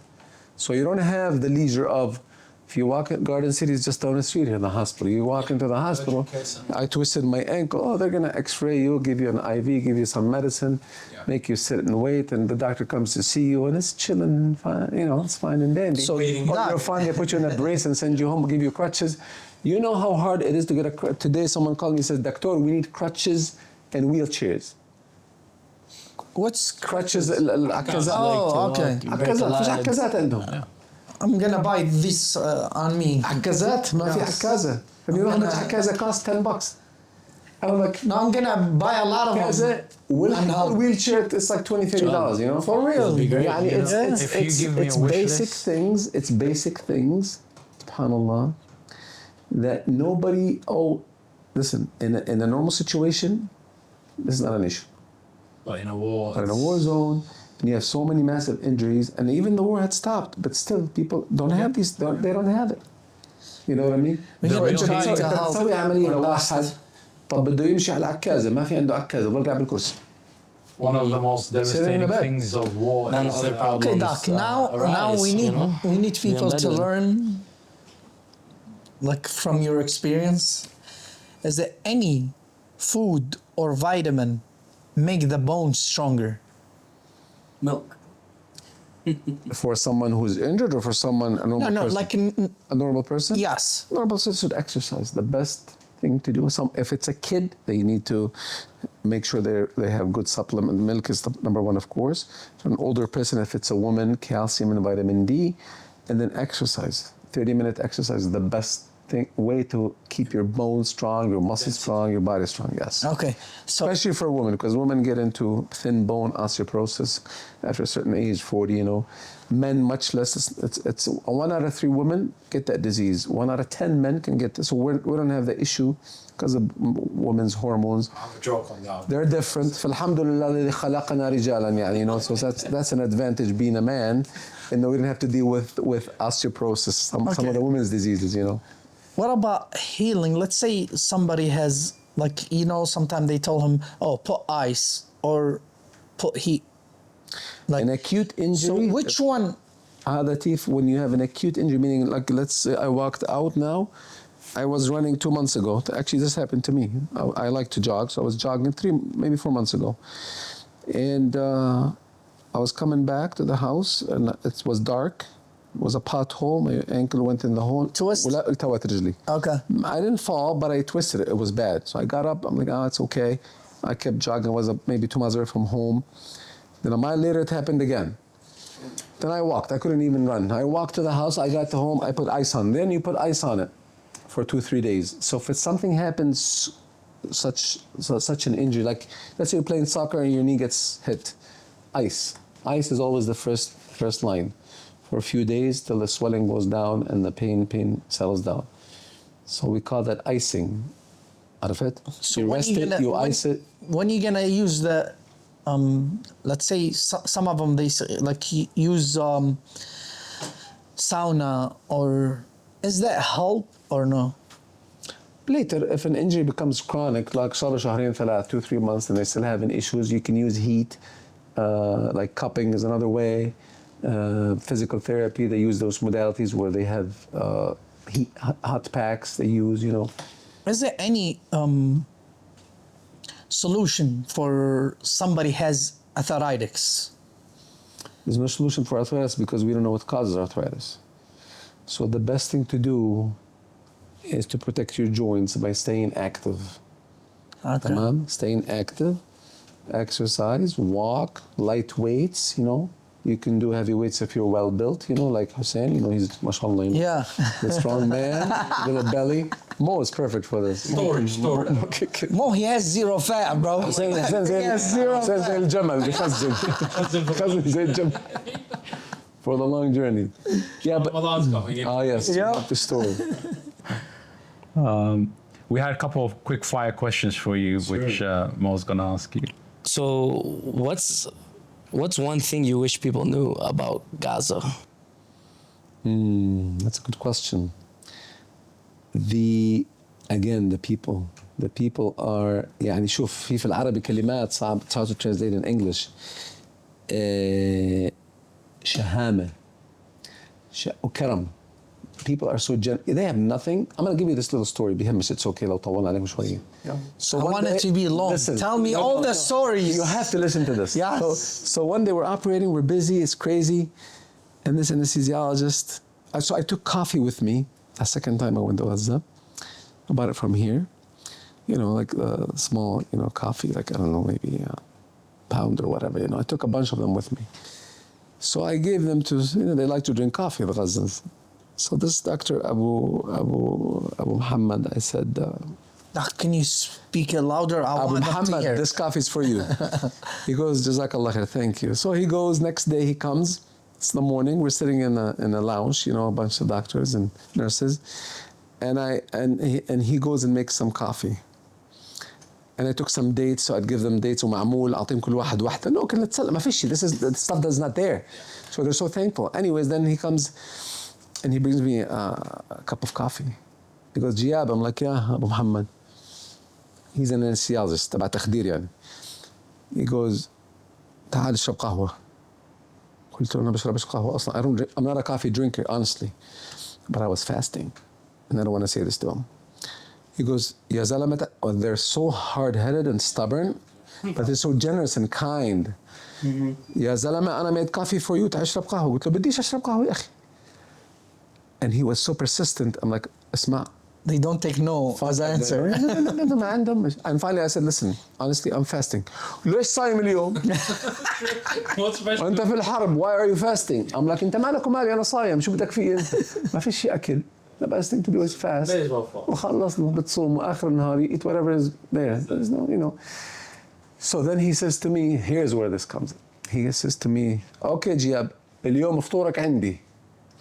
So you don't have the leisure of, if you walk at Garden City, it's just down the street here, the hospital. You walk into the hospital, I twisted my ankle. Oh, they're gonna X-ray you, give you an IV, give you some medicine, make you sit and wait, and the doctor comes to see you, and it's chilling, fine, you know, it's fine and dandy. So you're fine, they put you in a brace and send you home, give you crutches. You know how hard it is to get a crutch. Today someone called me and says, Doctor, we need crutches and wheelchairs. what's crutches? Oh, okay. عكازات فيش عكازات عندهم. I'm gonna buy this on me. عكازات ما في عكازة. فبيروح عندك عكازة cost $10. I'm like, No, I'm gonna buy a lot of them. wheelchair, it's like $20-$30, you know? For real. يعني If you give me a wish basic list. things, it's basic things, subhanAllah, that nobody, listen, in a normal situation, this is not an issue. But in a war, But in a war zone, and you have so many massive injuries, and even the war had stopped, but still people don't have these, they don't have it. You know what I mean? We should try to help. تسوي عملية لواحد طب بده يمشي على عكازة ما في عنده عكازة برجع بالكرسي. one of the most devastating things of war. None of the problems. Okay, Doc. Now arise, we need you know? we need people to embedded. learn, like from your experience. Is there any food or vitamin make the bones stronger? Milk. For someone who's injured or for someone, a normal No, person? like A normal person? yes. Normal person should exercise. The best thing to do. If it's a kid, they need to make sure they have good supplement. Milk is the number one, of course. For an older person, if it's a woman, calcium and vitamin D, and then exercise. 30-minute exercise is the best way to keep your bones strong, your muscles strong, your body strong. Yes. Okay. So Especially for women, because women get into thin bone osteoporosis after a certain age, 40, you know. Men, much less. It's 1 out of 3 women get that disease. 1 out of 10 men can get this. So we don't have the issue because of women's hormones. I have a joke on that. They're different. فالحمدلله الذي خلقنا رجالا يعني, you know. So that's an advantage being a man, and we didn't have to deal with osteoporosis, some of the women's diseases, you know. what about healing? Let's say somebody has, like, you know, sometimes they tell him, oh, put ice or put heat. Like, An acute injury. so which one? Latif, when you have an acute injury, meaning like let's say I walked out now, I was running 2 months ago. Actually, this happened to me. I like to jog, so I was jogging maybe 4 months ago. And I was coming back to the house and it was dark. It was a pothole. My ankle went in the hole. Twist? ولا التوت رجلي. Okay. I didn't fall, but I twisted it. It was bad. So I got up. I'm like, it's okay. I kept jogging. I was maybe 2 miles away from home. Then a mile later, it happened again. Then I walked. I couldn't even run. I walked to the house. I got to home. I put ice on. Then you put ice on it for 2-3 days. So if something happens, such an injury, like let's say you're playing soccer and your knee gets hit, ice. Ice is always the first line for a few days till the swelling goes down and the pain settles down. So we call that icing. عرفت؟ So you when rest you it, gonna- you when- ice it. When you gonna use the, let's say some of them they say, like use sauna, or is that help or no? Later, if an injury becomes chronic, like صار له شهرين ثلاث, 2-3 months, and they're still having issues, you can use heat, like cupping is another way. Physical therapy, they use those modalities where they have heat, hot packs they use, you know. Is there any solution for somebody has arthritis? There's no solution for arthritis because we don't know what causes arthritis. So the best thing to do is to protect your joints by staying active. Okay. تمام? Staying active, exercise, walk, light weights, you know. You can do heavy weights if you're well built, you know, like Hussein, you know, he's mashallah, you know, Yeah. the strong man, little belly. Mo is perfect for this. Storage. Mo, he has zero fat, bro. حسين He has zero زي fat. الجمل بيخزن خزن زي الجمل for the long journey. Yeah, but Ramadan's coming. oh yes, Yeah. the story. We had a couple of quick fire questions for you, which Mo's gonna ask you. So what's one thing you wish people knew about Gaza? That's a good question. The people. The people are يعني شوف في العربي كلمات صعب to translate in English. شهامة وكرم. People are so they have nothing. I'm going to give you this little story بيهمش, it's okay لو طولنا عليكم شوية. So I one want it day- to be long. Listen, Tell me all the stories. You have to listen to this. Yes. So one day we're operating, we're busy, it's crazy, and this anesthesiologist. So I took coffee with me. The second time I went to Gaza, I bought it from here. You know, like a small, you know, coffee, like I don't know, maybe a pound or whatever. You know, I took a bunch of them with me. So I gave them to, you know, they like to drink coffee, the Gazans. So this doctor Abu Muhammad, I said. Can you speak it louder? I Abu want them to Muhammad, hear. this coffee is for you. He goes, Jazakallah khair, thank you. So he goes, next day he comes, it's the morning, we're sitting in a lounge, you know, a bunch of doctors and nurses, and he goes and makes some coffee. And I took some dates, so I'd give them dates ومعمول, أعطيهم كل واحد واحدة. No, كنا نتسلى, ما فيش, this stuff that's not there. So they're so thankful. Anyways, then he comes and he brings me a cup of coffee. He goes, Jiab, I'm like, yeah, Abu Muhammad. He's an anesthesiologist تبع تخدير يعني. He goes, تعال اشرب قهوة. قلت له أنا بشربش قهوة أصلا. I'm not a coffee drinker, honestly. But I was fasting. And I don't want to say this to him. He goes, يا زلمة, they're so hard-headed and stubborn, but they're so generous and kind. يا زلمة أنا made coffee for you, تعال اشرب قهوة. قلت له بديش أشرب قهوة يا أخي. And he was so persistent. I'm like, اسمع. They don't take no as an answer. No, ما عندهم. And finally I said, listen, honestly, I'm fasting. ليش صايم اليوم؟ What's special? وأنت في الحرب, why are you fasting? I'm like, أنت مالك ومالي, أنا صايم, شو بدك فيه أنت؟ ما في شيء أكل. The best thing to do is fast. May as well fast. وخلصنا بتصوم وآخر النهار you eat whatever is there. There's no, you know. So then he says to me, here's where this comes. He says to me, okay Jiab, اليوم فطورك عندي.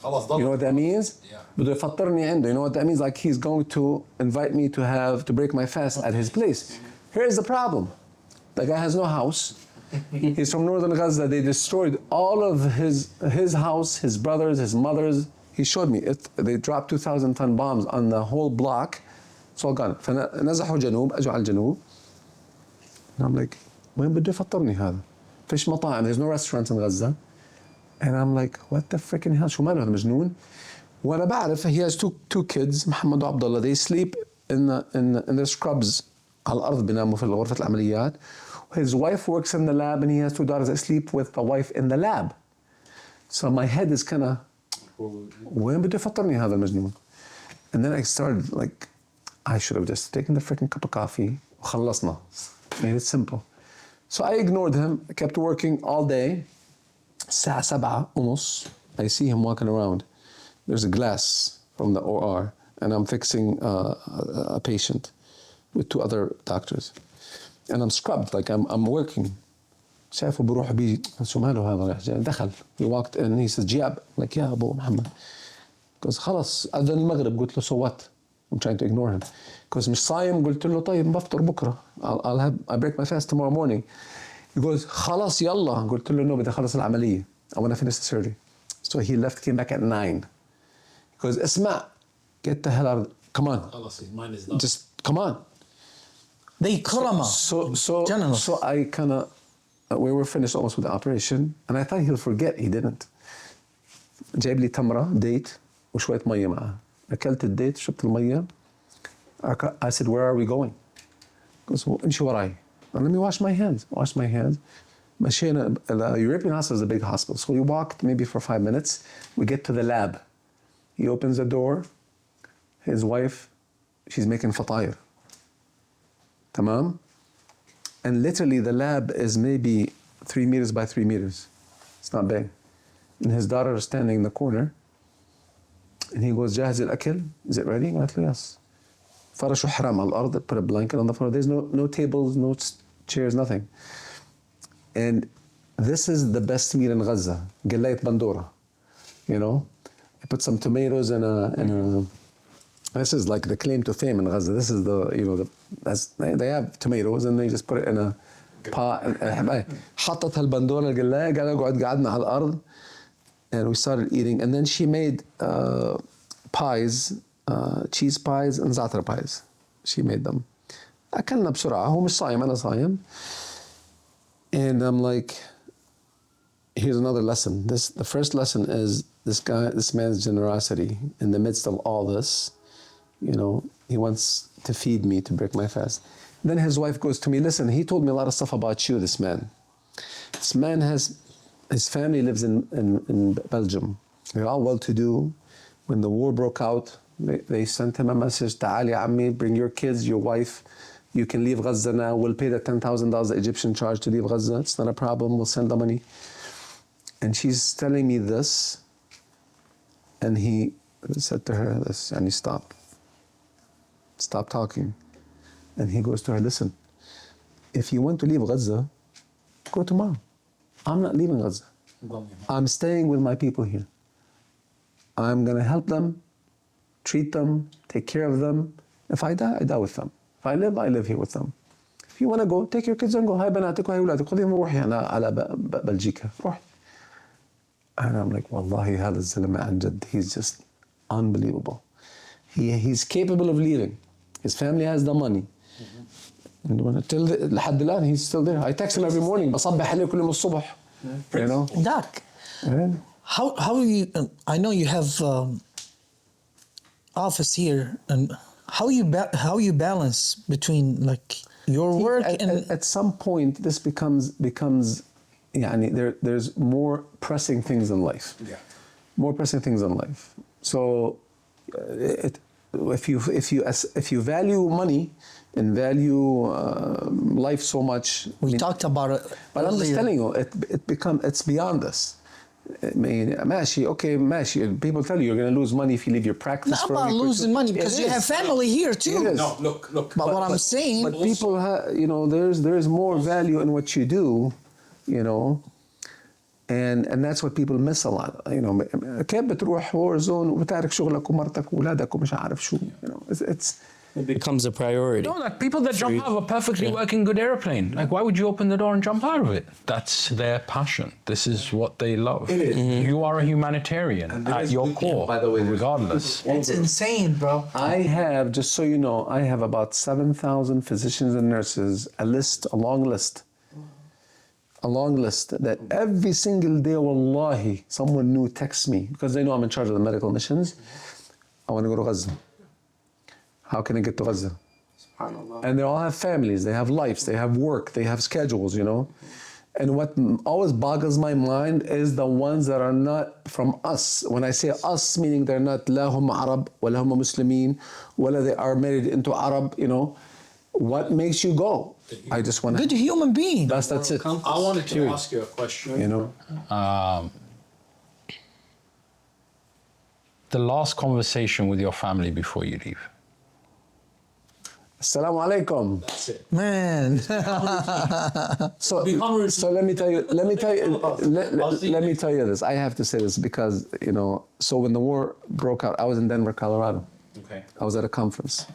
خلاص You know what that means? Yeah. بده يفطرني عنده. You know what that means? Like he's going to invite me to break my fast at his place. Here's the problem. The guy has no house. He's from northern Gaza. They destroyed all of his house, his brothers, his mothers. He showed me it. They dropped 2,000-ton bombs on the whole block. It's all gone. فنزحوا جنوب, أجوا على الجنوب. And I'm like, وين بده يفطرني هذا؟ فيش مطاعم. There's no restaurants in Gaza. And I'm like, what the freaking hell? شو ماله هذا مجنون؟ وأنا بعرف he has two kids, محمد وعبد الله. They sleep in their scrubs على الأرض, بيناموا في غرفة العمليات. His wife works in the lab and he has 2 daughters that sleep with the wife in the lab. So my head is kind of, وين بده يفطرني هذا المجنون؟ And then I started like, I should have just taken the freaking cup of coffee وخلصنا. Made it simple. So I ignored him. I kept working all day. الساعة 7:30, I see him walking around. There's a glass from the OR and I'm fixing a patient with 2 other doctors. And I'm scrubbed, like I'm working. شايفه بروح بيجي, شو ماله هذا؟ دخل. He walked in, he says, Jiab, like, yeah, Abu Muhammad. He goes, خلاص, أذن المغرب. قلت له, so what? I'm trying to ignore him. Because مش صايم قلت له طيب بفطر بكرة. I break my fast tomorrow morning. He goes خلاص يلا. قلت له no بدي أخلص العملية. I want to finish the surgery. So he left, came back at 9. He goes اسمع, get the hell out. Come on. خلاص, his mind is done. Just come on. They karama. So I kind of, we were finished almost with the operation, and I thought he'll forget. He didn't. جايب لي تمرة ديت وشوية مية معها. أكلت الديت شربت المية. I said, where are we going? He goes, well, امشي وراي. Let me wash my hands. Wash my hands. مشينا. The European hospital is a big hospital, so we walked maybe for 5 minutes. We get to the lab. He opens the door. His wife, she's making فطاير. تمام? And literally the lab is maybe 3 meters by 3 meters. It's not big. And his daughter is standing in the corner. And he goes, جاهز الأكل? Is it ready? قالت له yes. فرشوا حرام على الأرض, put a blanket on the floor. There's no tables, no chairs, nothing. And this is the best meal in Gaza. قلاية بندورة. You know? I put some tomatoes in a this is like the claim to fame in Gaza. This is the, you know, they have tomatoes and they just put it in a pot. حطت هالبندورة القلاية قعدنا على الأرض and we started eating. And then she made pies, cheese pies and za'atar pies. She made them. أكلنا بسرعة. هو مش صايم, أنا صايم. And I'm like, here's another lesson. The first lesson is this man's generosity in the midst of all this. You know, he wants to feed me to break my fast. Then his wife goes to me, listen, he told me a lot of stuff about you, this man. This man his family lives in Belgium. They're all well-to-do. When the war broke out, they sent him a message, تعال يا عمي, bring your kids, your wife. You can leave Gaza now. We'll pay the $10,000 the Egyptian charge to leave Gaza. It's not a problem. We'll send the money. And she's telling me this. And he said to her this, and he stopped. Stop talking. And he goes to her, listen, if you want to leave Gaza, go tomorrow. I'm not leaving Gaza. I'm staying with my people here. I'm going to help them, treat them, take care of them. If I die, I die with them. If I live here with them. If you want to go, take your kids and go. هاي بناتك وهاي أولادك. خذيهم وروحي على بلجيكا. روح. And I'm like, والله هذا الزلمة عن جد. He's just unbelievable. He's capable of leaving. His family has the money. And لحد الآن he's still there. I text him every morning. بصبح عليه كل يوم الصبح. You know. Doc, how you? I know you have office here, and how you balance between like your work and at some point this becomes يعني there's more pressing things in life. Yeah. More pressing things in life. So if you value money and value life so much, we talked about it. But I'm just telling you, it's beyond us. I mean, ماشي, okay, ماشي. People tell you you're going to lose money if you leave your practice. Not about losing money, because you have family here too. No, look. But what I'm saying, but people, you know, there's more value in what you do, you know, and that's what people miss a lot. You know, كيف بتروح war zone وبتعرف شغلك ومرتك وولادك ومش عارف شو, you know, it becomes a priority. No, like people that jump out of a perfectly working good airplane. Like, why would you open the door and jump out of it? That's their passion. This is what they love. It is. Mm-hmm. You are a humanitarian at your core, by the way, regardless. it's insane, bro. I have, just so you know, I have about 7,000 physicians and nurses, a long list that every single day, wallahi, someone new texts me, because they know I'm in charge of the medical missions. I want to go to Gaza. How can I get to Gaza? And they all have families, they have lives, they have work, they have schedules, you know. And what always boggles my mind is the ones that are not from us. When I say us, meaning they're not لا هم عرب ولا هم مسلمين ولا they are married into Arab, you know. What makes you go? I just want to... Good human being. That's it. I wanted to ask you a question. You know? The last conversation with your family before you leave. Assalamu alaikum. That's it. Man. So let me tell you this. I have to say this because, you know, so when the war broke out, I was in Denver, Colorado. Okay. I was at a conference.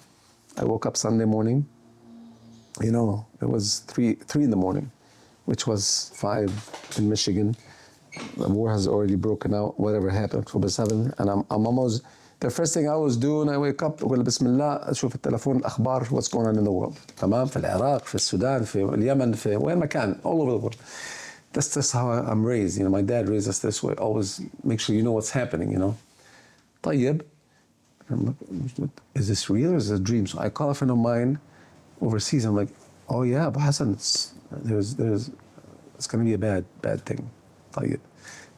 I woke up Sunday morning. You know, it was 3 in the morning, which was 5 in Michigan. The war has already broken out, whatever happened, October 7, and I'm almost, the first thing I was doing, I wake up, أقول بسم الله, أشوف التلفون الأخبار, what's going on in the world. تمام؟ في العراق, في السودان, في اليمن, في وين ما كان, all over the world. That's just how I'm raised. You know, my dad raised us this way. Always make sure you know what's happening, you know. طيب, I'm like, is this real or is it a dream? So I call a friend of mine overseas. I'm like, oh yeah, but Hassan, it's going to be a bad thing. طيب.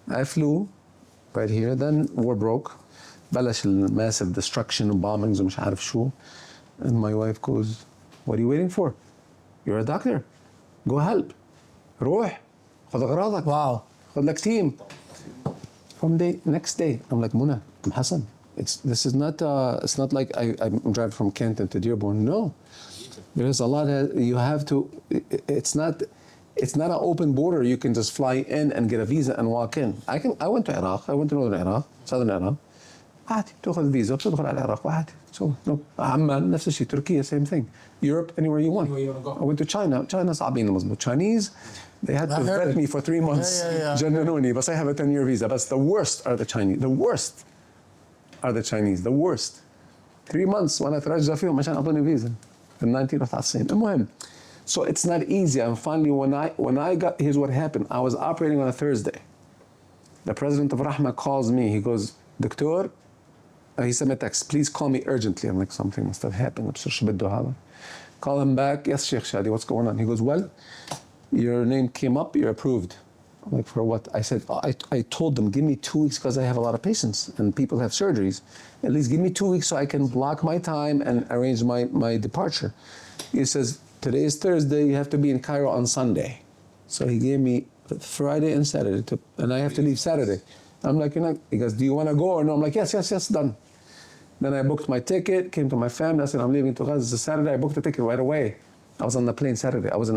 I flew right here. Then war broke. بلش massive destruction and bombings ومش عارف شو. And my wife goes, what are you waiting for? You're a doctor. Go help. روح. خذ أغراضك. Wow. خذ لك team. From the next day, I'm like, Muna, I'm Hassan. This is not. It's not like I'm driving from Canton to Dearborn. No, there's a lot. You have to. It's not. It's not an open border. You can just fly in and get a visa and walk in. I went to Iraq. I went to northern Iraq, southern Iraq. عادي تأخذ فيزا وتدخل على العراق وعادي. So no. عمان نفس الشيء. Turkey, same thing. Europe, anywhere you want. I went to China. China صعبين مظبوط. Chinese, they had to vet me for 3 months. جننوني. But I have a 10-year visa. But the worst are the Chinese. The worst are the Chinese. The worst. 3 months وأنا أترجى فيهم عشان أعطوني فيزا. في 1991. المهم. So it's not easy. And finally, when I got, here's what happened. I was operating on a Thursday. The president of Rahma calls me. He goes, Doctor, he sent me a text. Please call me urgently. I'm like, something must have happened. Call him back. Yes, Sheikh Shadi, what's going on? He goes, well, your name came up. You're approved. I'm like, for what? I said, I told them, give me 2 weeks because I have a lot of patients and people have surgeries. At least give me 2 weeks so I can block my time and arrange my departure. He says, today is Thursday. You have to be in Cairo on Sunday. So he gave me Friday and Saturday, and I have to leave Saturday. I'm like, he goes, do you want to go or no? I'm like, yes, done. Then I booked my ticket, came to my family. I said, I'm leaving to Gaza. It's Saturday. I booked the ticket right away. I was on the plane Saturday. I was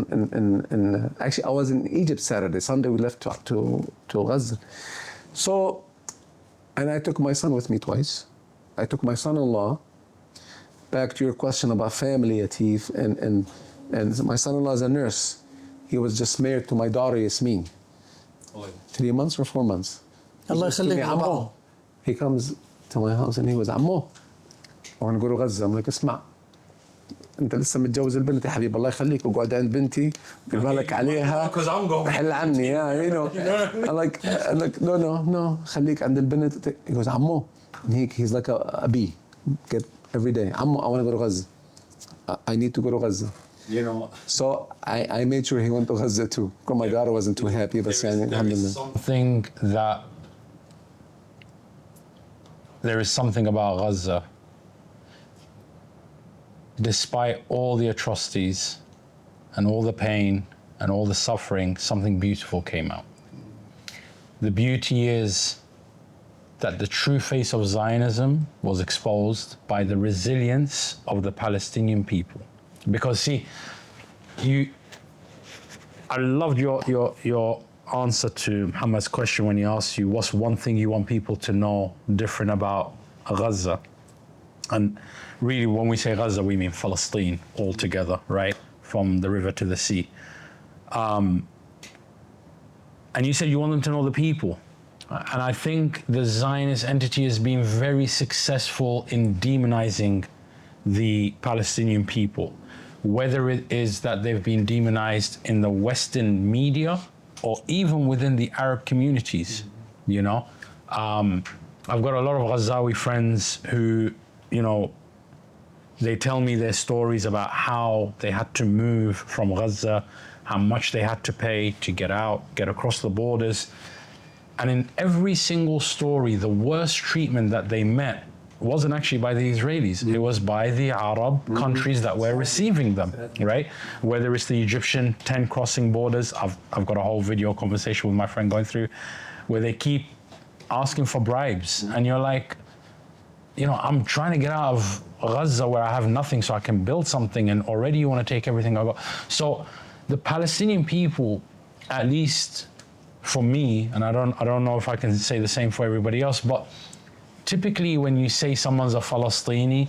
actually, I was in Egypt Saturday. Sunday, we left to Gaza. So, and I took my son with me twice. I took my son-in-law. Back to your question about family, Atif, and my son-in-law is a nurse. He was just married to my daughter, Yasmin. 3 months or 4 months. الله يخليك عمو. He comes to my house and he goes, عمو, I want to go to Gaza. I'm like, اسمع, أنت لسه متجوز البنت يا حبيبي الله يخليك وقعد عند بنتي قل بالك عليها حل عني you know. I'm like no خليك عند البنت. He goes, عمو. And he's like a bee. Get every day. عمو, I want to go to Gaza. I need to go to Gaza. You know. So I made sure he went to Gaza too. Because my daughter wasn't too happy. But there is something about Gaza. Despite all the atrocities and all the pain and all the suffering, something beautiful came out. The beauty is that the true face of Zionism was exposed by the resilience of the Palestinian people. Because see, I loved your answer to Muhammad's question when he asked you, what's one thing you want people to know different about Gaza? And really, when we say Gaza, we mean Palestine altogether, right? From the river to the sea. And you said you want them to know the people. And I think the Zionist entity has been very successful in demonizing the Palestinian people, whether it is that they've been demonized in the Western media or even within the Arab communities, you know. I've got a lot of Ghazawi friends who, you know, they tell me their stories about how they had to move from Gaza, how much they had to pay to get out, get across the borders. And in every single story, the worst treatment that they met wasn't actually by the Israelis. It was by the Arab countries that were receiving them, right? Whether it's the Egyptian tent crossing borders, I've got a whole video conversation with my friend going through, where they keep asking for bribes. And you're like, you know, I'm trying to get out of Gaza where I have nothing so I can build something, and already you want to take everything I got. So the Palestinian people, at least for me, and I don't know if I can say the same for everybody else, but typically when you say someone's a Palestini,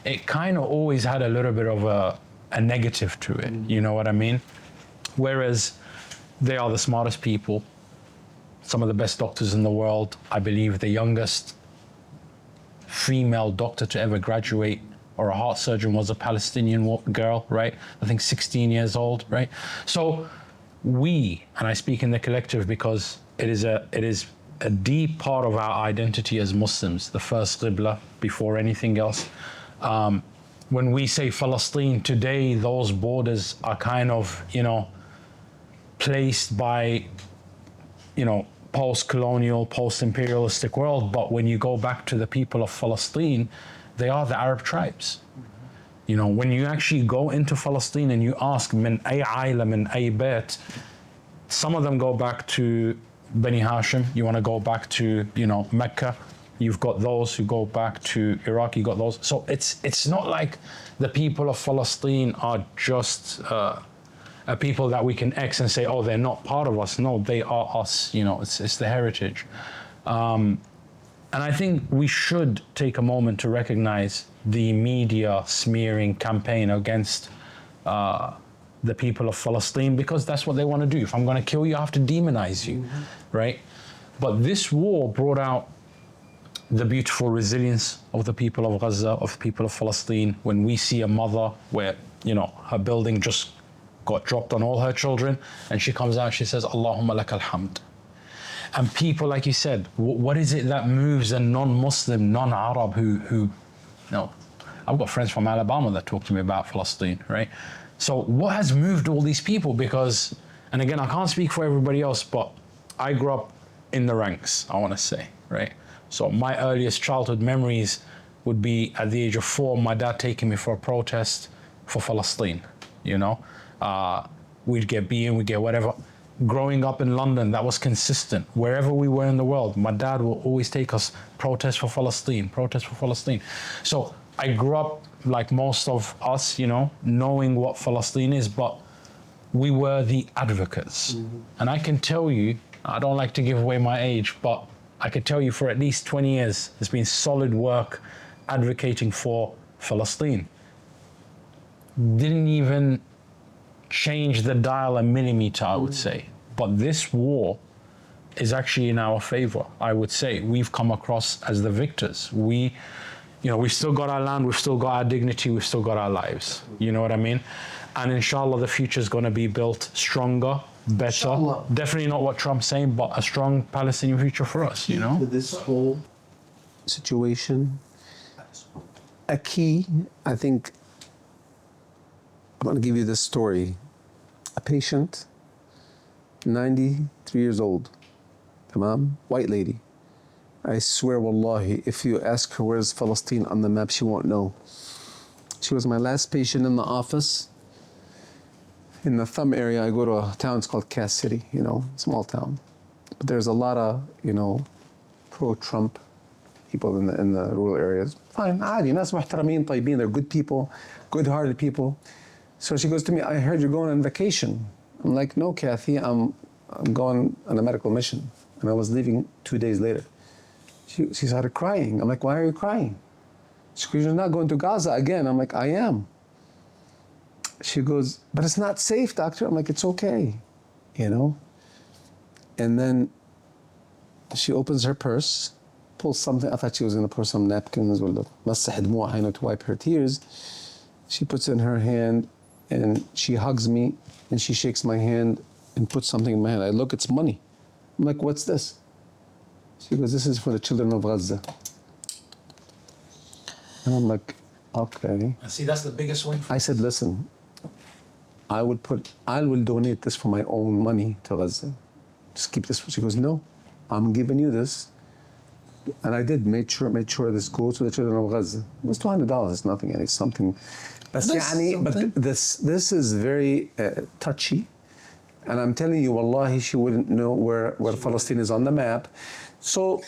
it kind of always had a little bit of a negative to it, you know what I mean? Whereas they are the smartest people, some of the best doctors in the world. I believe the youngest female doctor to ever graduate or a heart surgeon was a Palestinian girl, right? I think 16 years old, right? So we, and I speak in the collective because it is a deep part of our identity as Muslims, the first qibla before anything else. When we say Palestine today, those borders are kind of, you know, placed by, you know, post-colonial, post-imperialistic world. But when you go back to the people of Palestine, they are the Arab tribes. You know, when you actually go into Palestine and you ask, min ay aila, min ay bayt, some of them go back to Bani Hashim. You want to go back to, you know, Mecca. You've got those who go back to Iraq. You got those. So it's not like the people of Palestine are just a people that we can X and say, oh, they're not part of us. No, they are us. You know, it's the heritage. And I think we should take a moment to recognize the media smearing campaign against the people of Palestine, because that's what they want to do. If I'm going to kill you, I have to demonize you, right? But this war brought out the beautiful resilience of the people of Gaza, of the people of Palestine. When we see a mother where, you know, her building just got dropped on all her children, and she comes out, she says, Allahumma lakal hamd. And people, like you said, what is it that moves a non-Muslim, non-Arab who, you know, I've got friends from Alabama that talk to me about Palestine, right? So what has moved all these people? Because, and again, I can't speak for everybody else, but I grew up in the ranks, I want to say, right? So my earliest childhood memories would be at the age of 4, my dad taking me for a protest for Palestine, you know? We'd get beaten, we'd get whatever. Growing up in London, that was consistent. Wherever we were in the world, my dad will always take us, protest for Palestine, protest for Palestine. So I grew up like most of us, you know, knowing what Palestine is, but we were the advocates. And I can tell you, I don't like to give away my age, but I could tell you for at least 20 years, there's been solid work advocating for Palestine. Didn't even change the dial a millimeter, I would say. But this war is actually in our favor, I would say. We've come across as the victors. We've still got our land, we've still got our dignity, we've still got our lives. You know what I mean? And inshallah, the future is going to be built stronger, better. Inshallah. Definitely not what Trump's saying, but a strong Palestinian future for us, you know? This whole situation, a key, I think, I'm going to give you this story. A patient, 93 years old, tamam, white lady. I swear, wallahi, if you ask her where's Palestine on the map, she won't know. She was my last patient in the office. In the thumb area, I go to a town, it's called Cass City, you know, small town. But there's a lot of, you know, pro-Trump people in the rural areas. Fine, عادي, ناس محترمين, طيبين, they're good people, good-hearted people. So she goes to me, I heard you're going on vacation. I'm like, no, Kathy, I'm going on a medical mission. And I was leaving 2 days later. She started crying. I'm like, why are you crying? She goes, you're not going to Gaza again. I'm like, I am. She goes, but it's not safe, doctor. I'm like, it's okay, you know? And then she opens her purse, pulls something. I thought she was going to pour some napkins or to wipe her tears. She puts in her hand, and she hugs me, and she shakes my hand and puts something in my hand. I look, it's money. I'm like, what's this? She goes, this is for the children of Gaza. And I'm like, okay. See, that's the biggest one. I said, listen, I will donate this for my own money to Gaza. Just keep this. She goes, no, I'm giving you this. And I did, made sure this goes to the children of Gaza. It was $200, it's nothing, and it's something. But this is very touchy. And I'm telling you, wallahi, she wouldn't know where Palestine is on the map. So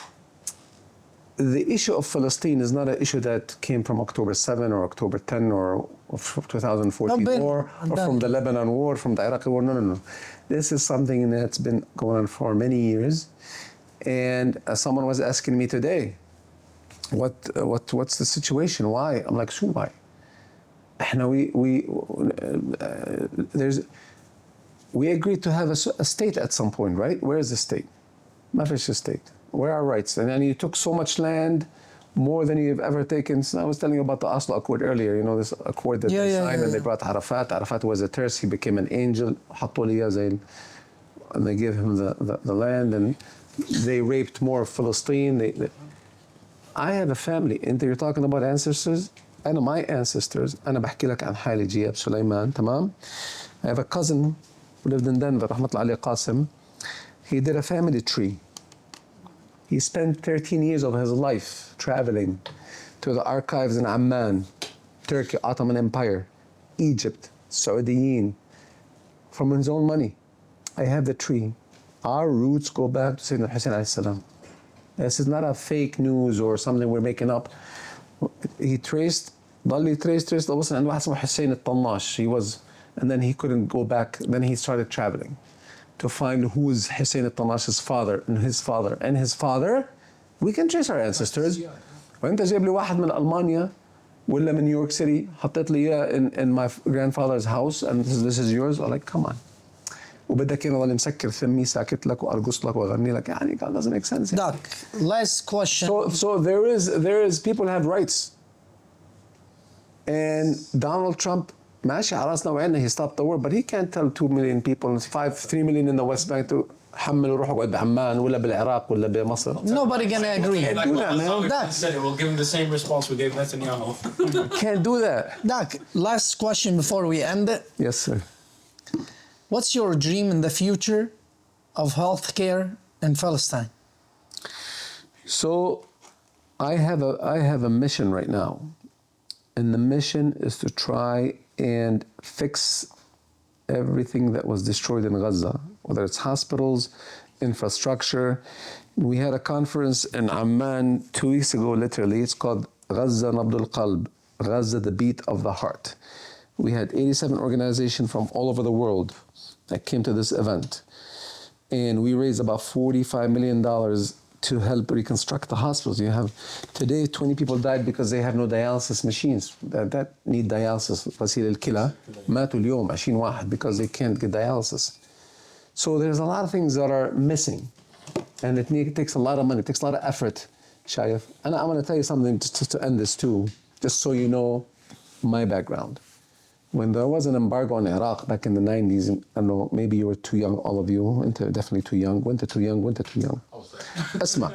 the issue of Palestine is not an issue that came from October 7 or October 10 or 2014 war, or from the Lebanon war, from the Iraqi war. No. This is something that's been going on for many years. And someone was asking me today, what's the situation? Why? I'm like, so why? We agreed to have a state at some point, right? Where is the state? ما فيش state. Where are rights? And then you took so much land, more than you've ever taken. So I was telling you about the Oslo Accord earlier. You know, this accord that they signed, and they brought Arafat. Arafat was a terrorist. He became an angel. حطوا لي زي and they gave him the land, and they raped more of Palestine. I have a family. And you're talking about ancestors. أنا my ancestors. أنا بحكي لك عن حالي جياب سليمان. تمام. I have a cousin who lived in Denver. رحمة الله عليه قاسم. He did a family tree. He spent 13 years of his life traveling to the archives in Amman, Turkey, Ottoman Empire, Egypt, Saudiyin, from his own money. I have the tree. Our roots go back to Sayyidina Hussein alayhi salam. This is not a fake news or something we're making up. He traced, traced, and Hussein al-Tannash. He was, and then he couldn't go back. Then he started traveling to find who is Hussein al-Tannash's father and his father and his father. We can trace our ancestors. وانت جايب لي واحد من ألمانيا ولا من نيويورك سيتي حطيت لي إياه in my grandfather's house and this is yours. I'm like, come on. وبدك أنا ضل مسكر ثمي ساكت لك وأرقص لك وأغني لك يعني God doesn't make sense. Doc, last question. So there is people have rights. And Donald Trump ماشي على راسنا وعيننا, he stopped the war, but he can't tell 2 million people, 3 million in the West Bank to حملوا روحوا قاعد بعمان ولا بالعراق ولا بمصر. Nobody gonna agree. Can't do that, man. Doc, we'll give him the same response we gave Netanyahu. Can't do that. Doc, last question before we end it. Yes, sir. What's your dream in the future of healthcare in Palestine? So I have a mission right now. And the mission is to try and fix everything that was destroyed in Gaza, whether it's hospitals, infrastructure. We had a conference in Amman 2 weeks ago, literally. It's called Gaza Nabdul Qalb, Gaza, the beat of the heart. We had 87 organizations from all over the world that came to this event. And we raised about $45 million to help reconstruct the hospitals. You have today 20 people died because they have no dialysis machines that need dialysis. غسيل الكلى ماتوا اليوم 20 واحد because they can't get dialysis. So there's a lot of things that are missing, and it takes a lot of money, it takes a lot of effort. Shayef, and I'm going to tell you something just to end this too, just so you know my background. When there was an embargo on Iraq back in the 90s, I don't know, maybe you were too young, all of you, definitely too young, winter too young. Asma,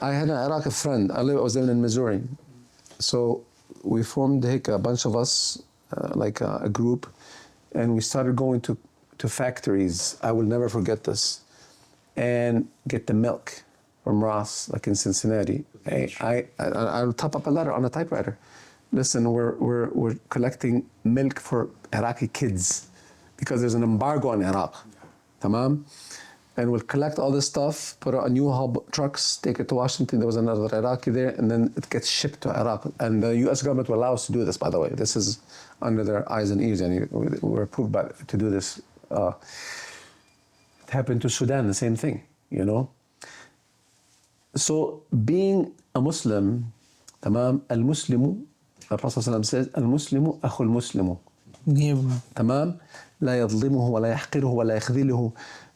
I had an Iraqi friend, I was living in Missouri. So we formed a bunch of us, like a group, and we started going to factories, I will never forget this, and get the milk from Ross, like in Cincinnati. I'll type up a letter on a typewriter. Listen, we're collecting milk for Iraqi kids because there's an embargo on Iraq. Tamam? And we'll collect all this stuff, put it on U-Haul trucks, take it to Washington. There was another Iraqi there, and then it gets shipped to Iraq. And the U.S. government will allow us to do this, by the way. This is under their eyes and ears, and we're approved to do this. It happened to Sudan, the same thing, you know? So being a Muslim, tamam, al-Muslimu, the Prophet says, al-Muslimu akhul Muslimu. Tamam? لا يظلمه ولا يحقره ولا يخذله.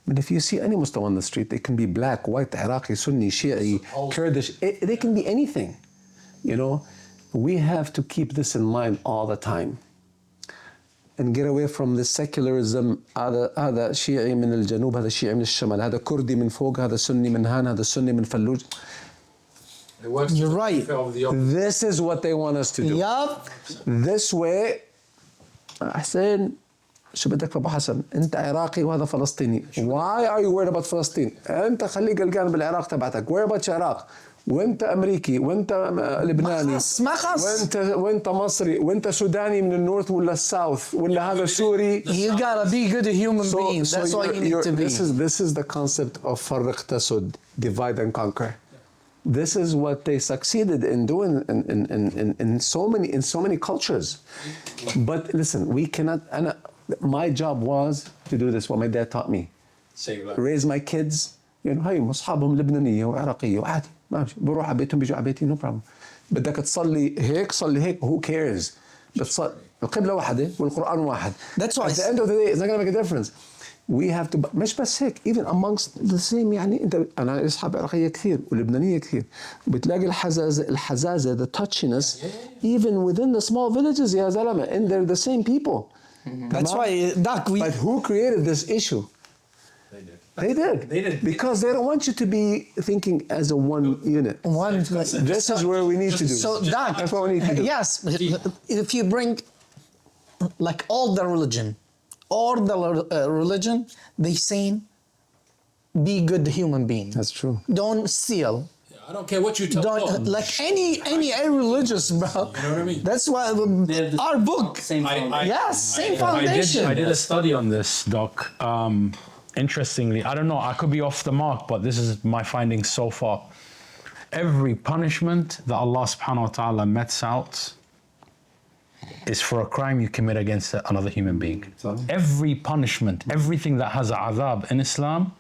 But if you see any Muslim on the street, they can be black, white, Iraqi, Sunni, Shi'i, Kurdish, they can be anything. You know, we have to keep this in mind all the time and get away from the secularism. هذا شيعي من الجنوب، هذا شيعي من الشمال، هذا كردي من فوق، هذا سني من هان، هذا سني من فلوج. You're right. This is what they want us to do. Yup. This way, حسين شو بدك أبو حسن؟ أنت عراقي وهذا فلسطيني. Why are you worried about فلسطين؟ أنت خليك قلقان بالعراق تبعتك. Worry about العراق. وأنت أمريكي وأنت لبناني. وأنت مصري وأنت سوداني من النورث ولا الساوث ولا هذا سوري. You gotta be good human being. That's all you need to be. This is the concept of فرق تسد, divide and conquer. This is what they succeeded in doing in so many cultures. But listen, we cannot. My job was to do this. What my dad taught me: raise my kids. You know, هاي مصحابهم لبنانية وعراقية وعادي. ماشي بروح على بيتهم بيجوا على بيتي no problem. بدك تصلي هيك صلي هيك who cares. بتصلي القبلة واحدة والقرآن واحد. That's why at the end of the day it's not gonna make a difference. We have to مش بس هيك even amongst the same يعني انت انا اصحاب عراقية كثير ولبنانية كثير وبتلاقي الحزازة the touchiness even within the small villages يا زلمة and they're the same people. That's why, Doc, But who created this issue? They did. Because they don't want you to be thinking as a one unit. This is where we need to do. So, Doc, that's what we need to do. Yes, if you bring like all the religion, they saying be good human being. That's true. Don't steal. I don't care what you tell them. Like any religious, bro. You know what I mean? That's why our book. Same Same foundation. I did a study on this, Doc. Interestingly, I don't know, I could be off the mark, but this is my findings so far. Every punishment that Allah subhanahu wa ta'ala mets out is for a crime you commit against another human being. Every punishment, everything that has a adhab in Islam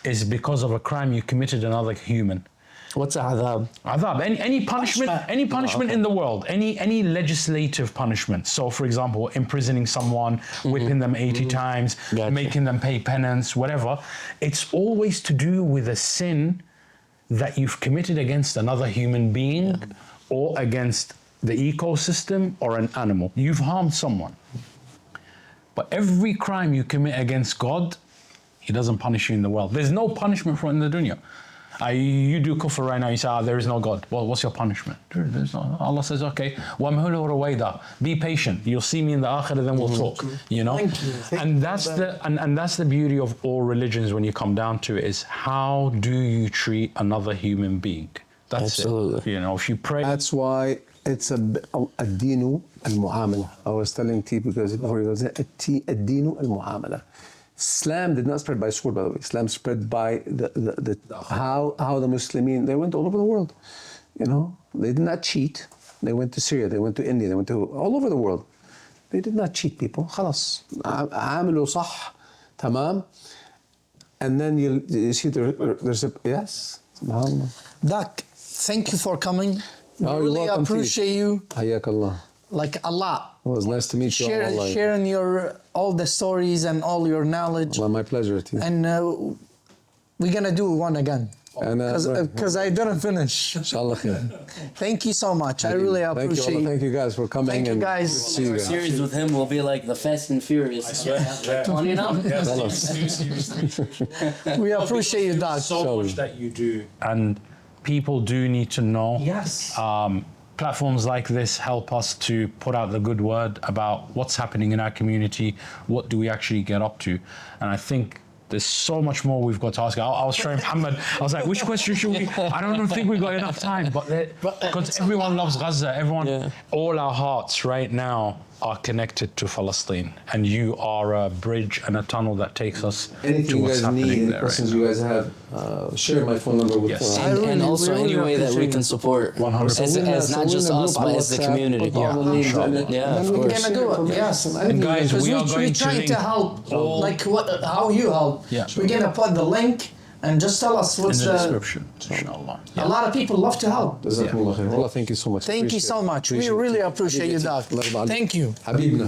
is because of a crime you committed another human. What's adhab? Adhab, any punishment in the world, any legislative punishment. So, for example, imprisoning someone, whipping them 80 times, making them pay penance, whatever. It's always to do with a sin that you've committed against another human being or against the ecosystem or an animal. You've harmed someone. But every crime you commit against God, He doesn't punish you in the world. There's no punishment for it in the dunya. You do kufr right now, you say, there is no God. Well, what's your punishment? There's no, Allah says, okay, وَمْهُلُهُ رُوَيْدًا. Be patient. You'll see me in the akhirah, then we'll talk. You know? And that's the beauty of all religions when you come down to it, is how do you treat another human being? That's Absolutely. it. You know, if you pray. That's why it's الدين المعاملة. I was telling T because before he goes, الدين المعاملة. Islam did not spread by sword, by the way. Islam spread by how the Muslimin, they went all over the world. You know, they did not cheat. They went to Syria, they went to India, they went to all over the world. They did not cheat people. خلاص. عاملوا صح. تمام. And then you see there's a, yes. SubhanAllah. Doc, thank you for coming. Oh, really you're welcome, appreciate you. حياك الله. Like a lot. It was nice to meet you. Sharing all the stories and all your knowledge. Well, my pleasure, T. And we're gonna do one again. Because I didn't finish. Inshallah khair. Thank you so much. I really appreciate Thank you guys for coming. Thank you guys. See you guys. Series with him will be like the Fast and Furious. I swear. 20 now? We appreciate you, Doc. So much that you do. And people do need to know. Yes. Platforms like this help us to put out the good word about what's happening in our community, what do we actually get up to. And I think there's so much more we've got to ask. I was showing Muhammad, I was like, which question should we? I don't think we've got enough time, but because everyone loves Gaza, all our hearts right now are connected to Palestine, and you are a bridge and a tunnel that takes us to what's happening there. Questions you guys have, share my phone number with Yes. And also any way that we can support, 100%. as not just us, but as the community. Yeah, of we're course. gonna do it. Yes. And guys, we are going to trying link to help, like how you help. Yeah. We're gonna put the link and just tell us what's in the description, inshallah. A lot of people love to help. Jazakumullah khair. Wallah, thank you so much. Thank you so much. We really appreciate you, Doc. Thank you. حبيبنا.